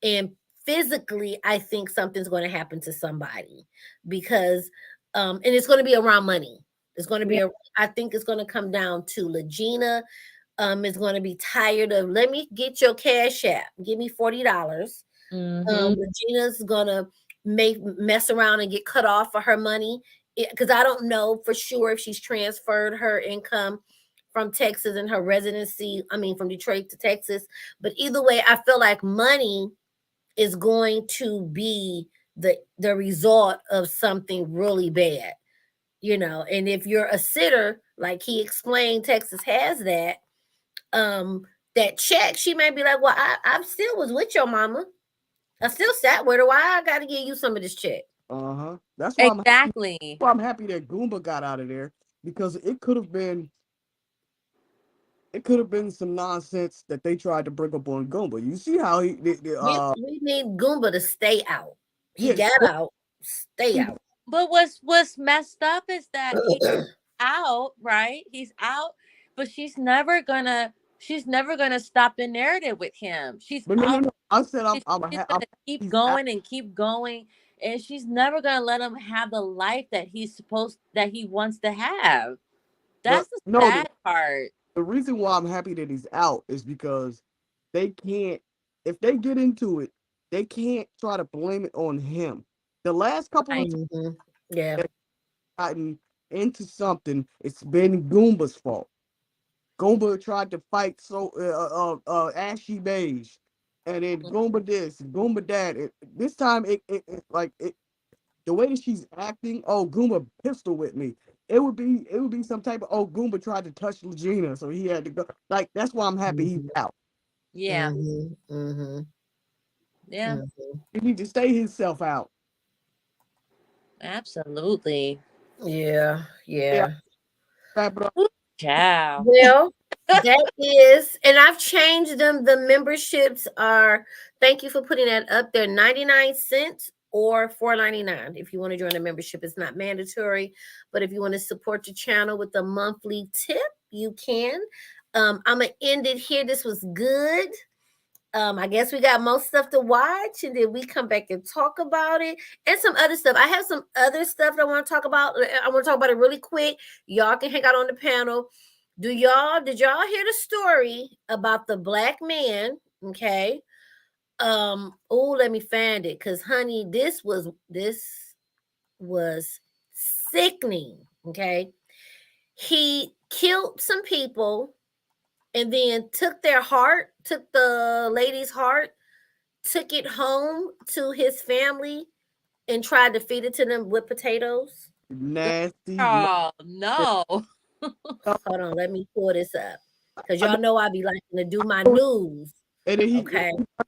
and physically, I think something's going to happen to somebody, because and it's going to be around money. It's going to be I think it's going to come down to Lagena. Is going to be tired of, let me get your cash app, give me $40. Regina's gonna mess around and get cut off for her money, because I don't know for sure if she's transferred her income from Texas and her residency, from Detroit to Texas. But either way, I feel like money is going to be the result of something really bad, and if you're a sitter, like he explained, Texas has that check, she may be like, well, I still was with your mama. I still sat with her. Why I got to give you some of this check? That's why I'm happy that Goomba got out of there, because it could have been some nonsense that they tried to bring up on Goomba. You see how we need Goomba to stay out. He got out, stay out. But what's messed up is that he's out, right? He's out, but she's never gonna stop the narrative with him. No. I said she's gonna keep going and keep going, and she's never gonna let him have the life that he wants to have. That's the sad part. The reason why I'm happy that he's out is because they can't, if they get into it, they can't try to blame it on him. The last couple of times gotten into something, it's been Goomba's fault. Goomba tried to fight Ashy Beige, and then Goomba this, Goomba that. This time, the way that she's acting. Oh, Goomba pistol with me. It would be some type of, oh, Goomba tried to touch Lagena, so he had to go. Like, that's why I'm happy he's out. Yeah. Yeah. He need to stay himself out. Absolutely. Yeah. Ciao. Well, that is, and I've changed them. The memberships are, thank you for putting that up there, 99 cents or $4.99. If you want to join a membership, it's not mandatory, but if you want to support the channel with a monthly tip, you can. I'm gonna end it here. This was good. I guess we got most stuff to watch, and then we come back and talk about it and some other stuff. I have some other stuff that I want to talk about. I want to talk about it really quick. Y'all can hang out on the panel. Did y'all hear the story about the black man? Okay. Let me find it, because honey, this was sickening. Okay. He killed some people and then took the lady's heart, took it home to his family, and tried to feed it to them with potatoes. Nasty. Oh, no. Hold on, let me pull this up, because y'all know I be liking to do my news. And then he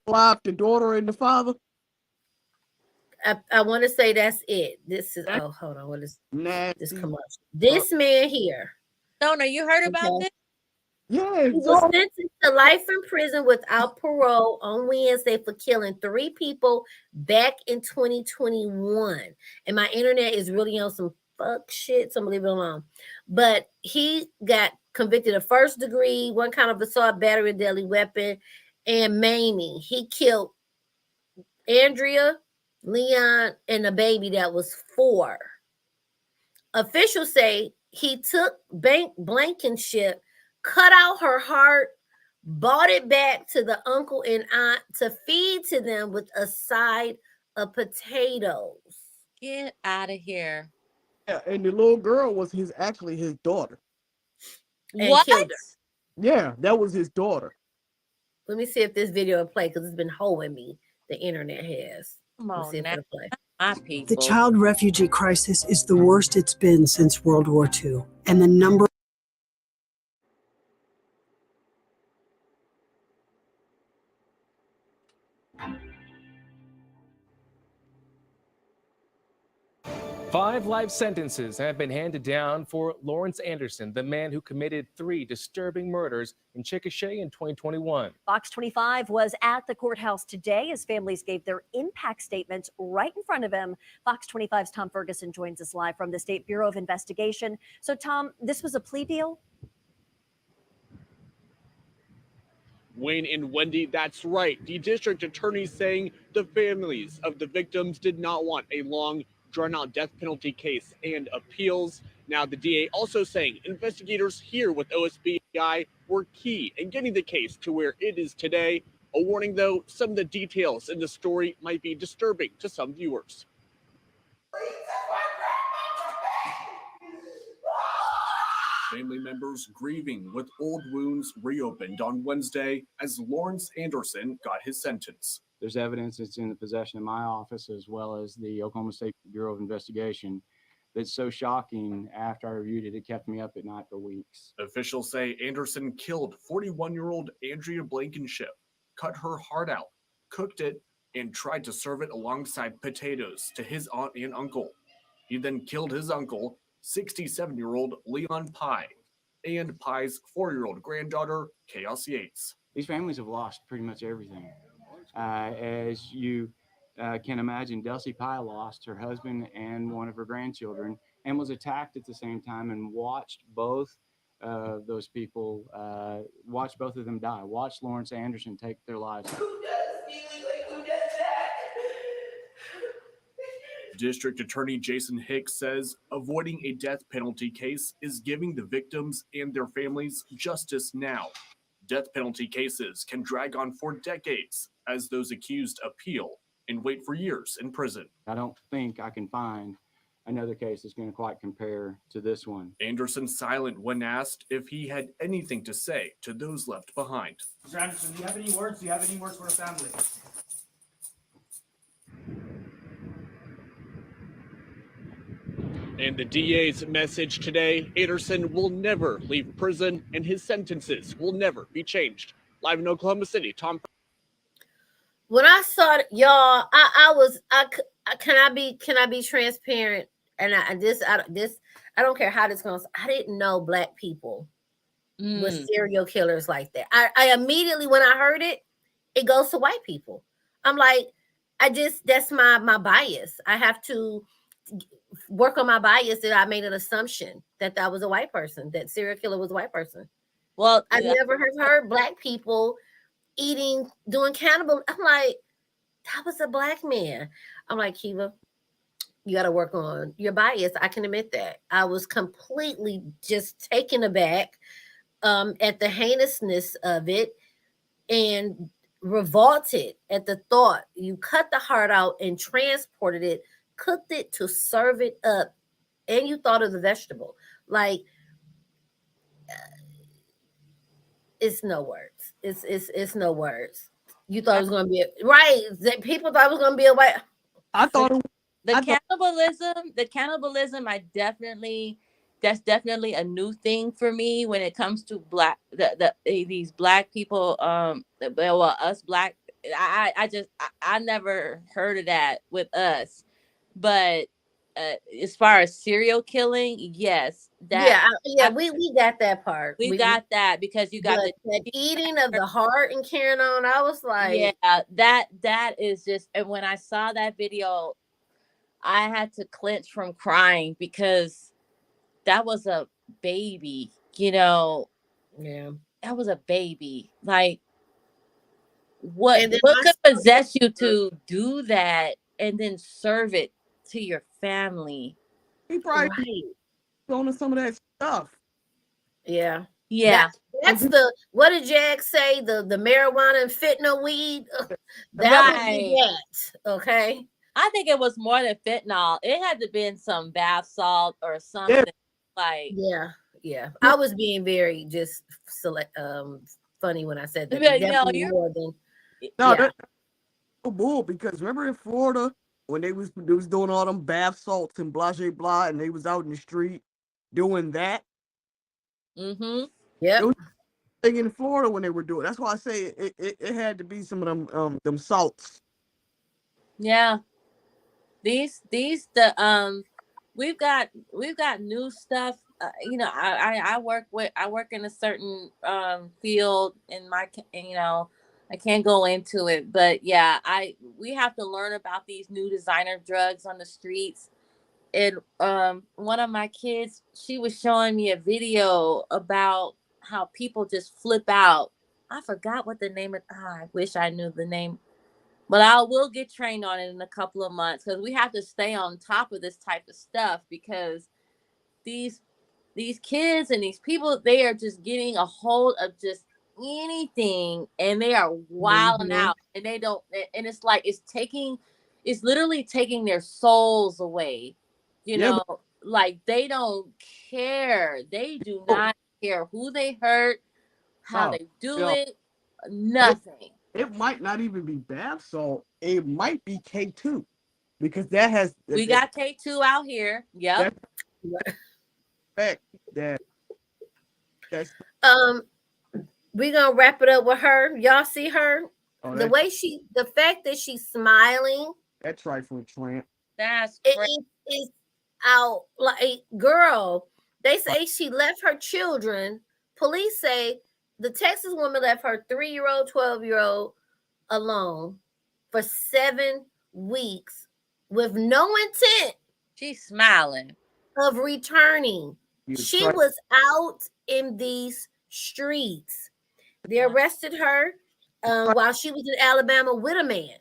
live the daughter and the father. I want to say that's it. This is, hold on, what is this commercial? This man here. Donna, you heard about this? Yeah, he was sentenced to life in prison without parole on Wednesday for killing 3 people back in 2021. And my internet is really on some fuck shit, so I'm gonna leave it alone. But he got convicted of 1st degree, 1 count of assault, battery, and deadly weapon, and maiming. He killed Andrea, Leon, and a baby that was 4. Officials say he took Blankenship, cut out her heart, bought it back to the uncle and aunt to feed to them with a side of potatoes. Get out of here. Yeah, and the little girl was actually his daughter. And what? Killed her. Yeah, that was his daughter. Let me see if this video will play, because it's been holding me. The internet has. Come on, see if it'll play. My people. The child refugee crisis is the worst it's been since World War II, and the number. Five life sentences have been handed down for Lawrence Anderson, the man who committed 3 disturbing murders in Chickasha in 2021. Fox 25 was at the courthouse today as families gave their impact statements right in front of him. Fox 25's Tom Ferguson joins us live from the State Bureau of Investigation. So, Tom, this was a plea deal? Wayne and Wendy, that's right. The district attorney saying the families of the victims did not want a long, drawn-out death penalty case and appeals. Now, the DA also saying investigators here with OSBI were key in getting the case to where it is today. A warning, though, some of the details in the story might be disturbing to some viewers. Family members grieving with old wounds reopened on Wednesday as Lawrence Anderson got his sentence. There's evidence that's in the possession of my office as well as the Oklahoma State Bureau of Investigation that's so shocking. After I reviewed it, it kept me up at night for weeks. Officials say Anderson killed 41-year-old Andrea Blankenship, cut her heart out, cooked it, and tried to serve it alongside potatoes to his aunt and uncle. He then killed his uncle, 67-year-old Leon Pye, and Pye's 4-year-old granddaughter, Chaos Yates. These families have lost pretty much everything. As you can imagine, Jussie Pye lost her husband and one of her grandchildren and was attacked at the same time, and watched both those people, watched both of them die, watched Lawrence Anderson take their lives. District Attorney Jason Hicks says avoiding a death penalty case is giving the victims and their families justice now. Death penalty cases can drag on for decades as those accused appeal and wait for years in prison. I don't think I can find another case that's going to quite compare to this one. Anderson silent when asked if he had anything to say to those left behind. Mr. Anderson, do you have any words? Do you have any words for the family? And the DA's message today, Anderson will never leave prison and his sentences will never be changed. Live in Oklahoma City, Tom. When I saw it, y'all, can I be transparent? And I don't care how this goes. I didn't know Black people with serial killers like that. I immediately, when I heard it, it goes to white people. I'm like, that's my bias. I have to work on my bias that I made an assumption that was a white person, that serial killer was a white person. Well, I never heard Black people doing cannibal. I'm like, that was a Black man. I'm like, Kiva, you got to work on your bias. I can admit that. I was completely just taken aback at the heinousness of it and revolted at the thought you cut the heart out and transported it, cooked it to serve it up, and you thought of the vegetable. Like, it's no words. It's no words. You thought it was going to be right. That people thought it was going to be a white. I thought the cannibalism. That's definitely a new thing for me when it comes to these Black people. Us Black. I never heard of that with us, but as far as serial killing, yes, we got that part. We got that because you got the eating of the heart and carrying on. I was like, that is just. And when I saw that video, I had to clench from crying because that was a baby. That was a baby. Like, what could possess you to do that and then serve it to your family? He probably on some of that stuff. Yeah. That's what did Jag say? The marijuana and fentanyl weed. That would be that. Okay. I think it was more than fentanyl. It had to been some bath salt or something. Yeah. I was being very just funny when I said that. That's bull, because remember in Florida when they was doing all them bath salts and blah blah blah, and they was out in the street doing that. Yeah. Thing in Florida when they were doing. That's why I say it had to be some of them salts. Yeah. We've got new stuff. I work in a certain field in my, I can't go into it, but we have to learn about these new designer drugs on the streets. And one of my kids, she was showing me a video about how people just flip out. I forgot what the name of. I wish I knew the name, but I will get trained on it in a couple of months because we have to stay on top of this type of stuff because these kids and these people, they are just getting a hold of just anything and they are wilding out, and they don't, and it's like it's literally taking their souls away. Like they don't care. They do not care who they hurt, how they do it, nothing. It might not even be bath salt. It might be K2 because that has. We got K2 out here. Yep. That's We're gonna wrap it up with her. Y'all see her? Oh, the fact that she's smiling. That's right for a tramp. That's crazy. It's out like, girl. They say she left her children. Police say the Texas woman left her 3-year-old, 12-year-old alone for 7 weeks with no intent. She's smiling of returning. She was out in these streets. They arrested her while she was in Alabama with a man.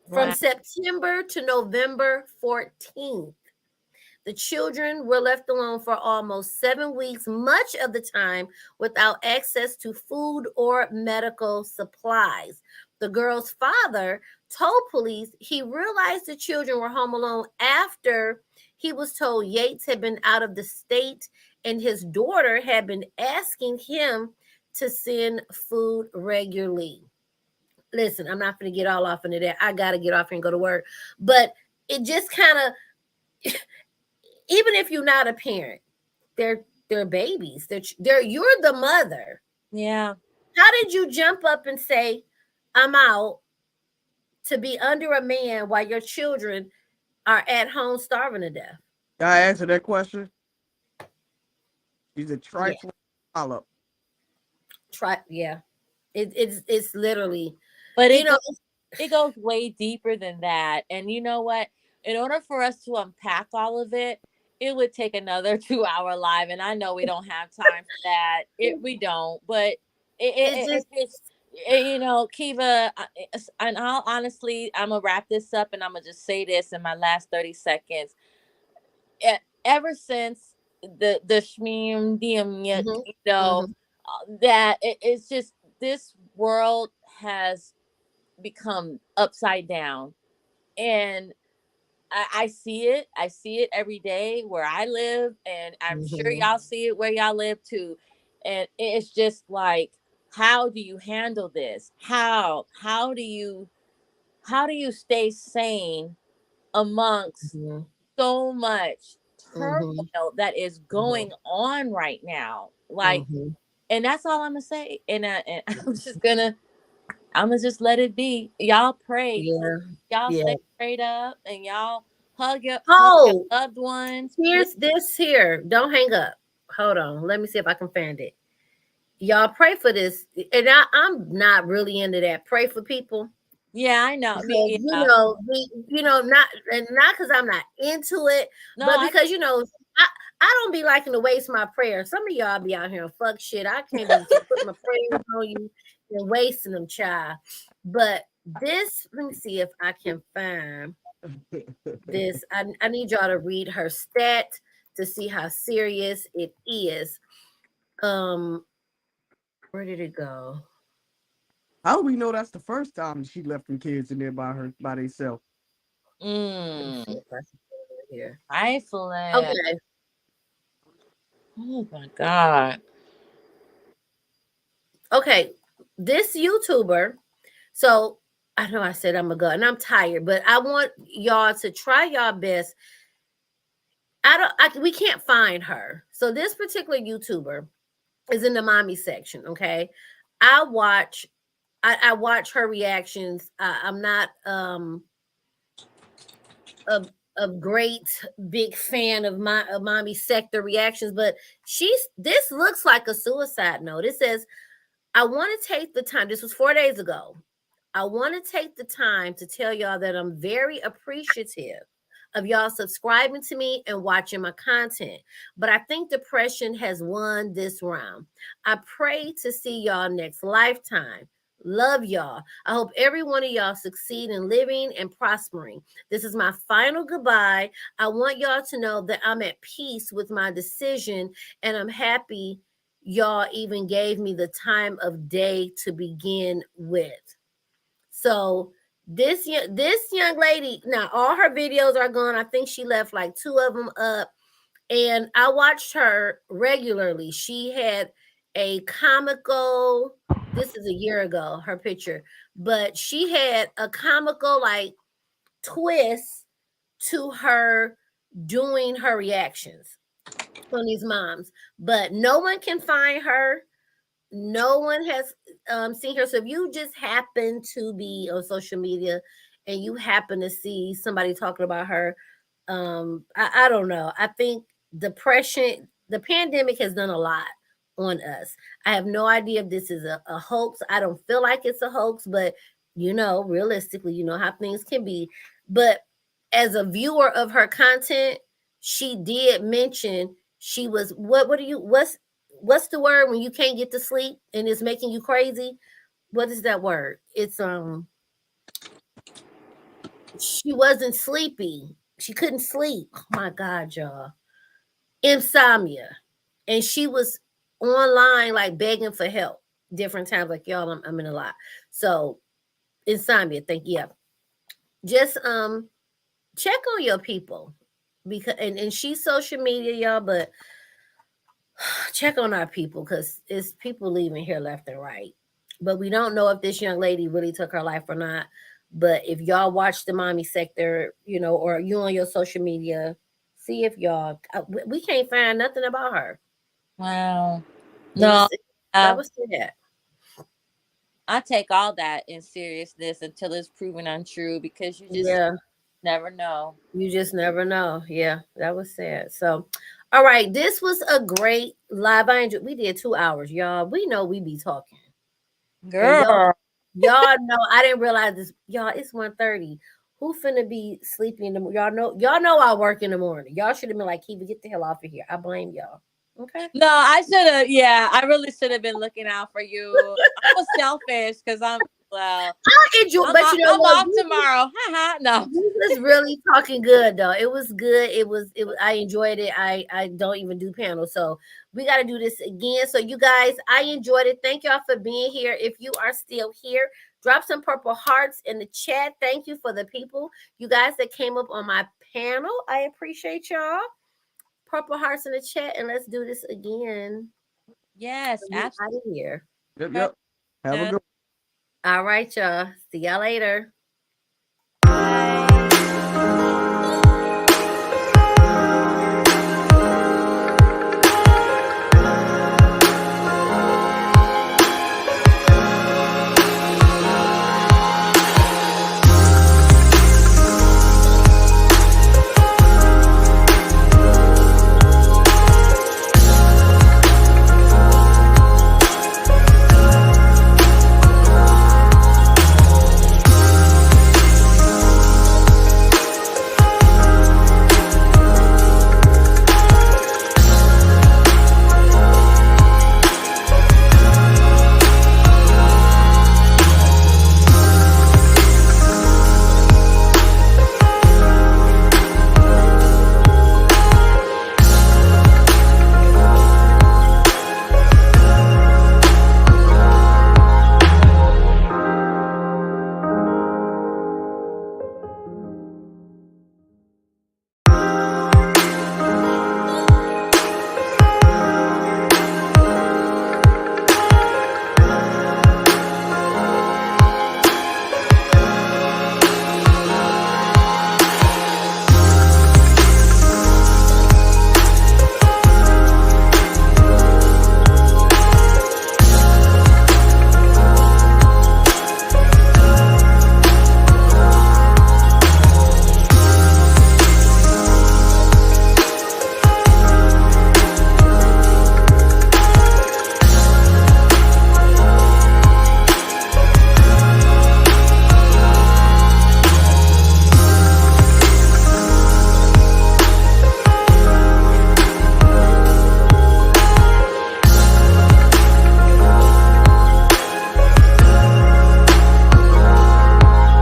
From September to November 14th. The children were left alone for almost 7 weeks, much of the time without access to food or medical supplies. The girl's father told police he realized the children were home alone after he was told Yates had been out of the state and his daughter had been asking him to send food regularly. Listen, I'm not going to get all off into that. I got to get off here and go to work. But it just kind of, even if you're not a parent, they're babies. You're the mother. Yeah. How did you jump up and say, I'm out, to be under a man while your children are at home starving to death? Can I answer that question? He's a trifling follow-up. Yeah. It's literally, but you know, it goes way deeper than that. And you know what? In order for us to unpack all of it, it would take another 2-hour live, and I know we don't have time for that. We don't, but it's just, you know, Kiva, and I'll honestly, I'm gonna wrap this up, and I'm gonna just say this in my last 30 seconds. Ever since the Shmeem, you know, that it's just, this world has become upside down, and I see it. I see it every day where I live, and I'm sure y'all see it where y'all live too. And it's just like, how do you handle this? How do you stay sane amongst so much turmoil that is going on right now? Like, and that's all I'm gonna say. And I'm gonna just let it be. Y'all pray. Yeah. Y'all stay prayed up, and y'all hug your loved ones. Here's this here. Don't hang up. Hold on. Let me see if I can find it. Y'all pray for this. And I'm not really into that. Pray for people. Yeah, I know. Because, not because I'm not into it, but because I don't be liking to waste my prayers. Some of y'all be out here and fuck shit. I can't be putting my prayers on you and wasting them, child. But this, let me see if I can find this. I need y'all to read her stat to see how serious it is. Where did it go? How do we know that's the first time she left them kids in there by themselves? Here. Trifling. Okay. Oh my God. Okay, this YouTuber. So I know I said I'm gonna go, and I'm tired, but I want y'all to try y'all best. We can't find her. So this particular YouTuber is in the mommy section. Okay, I watch her reactions. I'm not a great big fan of mommy sector reactions, but this looks like a suicide note. It says, I want to take the time. This was 4 days ago. I want to take the time to tell y'all that I'm very appreciative of y'all subscribing to me and watching my content. But I think depression has won this round. I pray to see y'all next lifetime. Love y'all. I hope every one of y'all succeed in living and prospering. This is my final goodbye. I want y'all to know that I'm at peace with my decision, and I'm happy y'all even gave me the time of day to begin with. So this young lady, now all her videos are gone. I think she left like 2 of them up, and I watched her regularly. She had a comical, this is a year ago, her picture, but she had a comical like twist to her doing her reactions on these moms, but no one can find her. No one has seen her. So if you just happen to be on social media and you happen to see somebody talking about her, I don't know. I think depression, the pandemic has done a lot on us. I have no idea if this is a hoax. I don't feel like it's a hoax, but realistically, you know how things can be. But as a viewer of her content, she did mention she was what's the word when you can't get to sleep and it's making you crazy? What is that word? It's she wasn't sleepy. She couldn't sleep. Oh my God, y'all. Insomnia. And she was online like begging for help different times. Like, y'all, I'm in a lot. So insomnia, just check on your people, because and she's social media, y'all, but check on our people, because it's people leaving here left and right. But we don't know if this young lady really took her life or not. But if y'all watch the mommy sector, or you on your social media, see if y'all, we can't find nothing about her. Wow. No, that was sad. I take all that in seriousness until it's proven untrue, because you just never know. You just never know. Yeah, that was sad. So, all right, this was a great live. We did 2 hours, y'all. We know we be talking. Girl. Y'all know I didn't realize this. Y'all, it's 1:30. Who finna be sleeping in the morning? Y'all know I work in the morning. Y'all should have been like, Kiva, get the hell off of here. I blame y'all. Okay. No, I should have. Yeah, I really should have been looking out for you. I was selfish because I enjoy. But I'm off tomorrow. No, he was really talking good though. It was good. It was. I enjoyed it. I don't even do panels, so we got to do this again. So you guys, I enjoyed it. Thank y'all for being here. If you are still here, drop some purple hearts in the chat. Thank you for the people, you guys that came up on my panel. I appreciate y'all. Purple hearts in the chat, and let's do this again. Yes, absolutely. Out of here. Yep. Have a good. All right, y'all. See y'all later.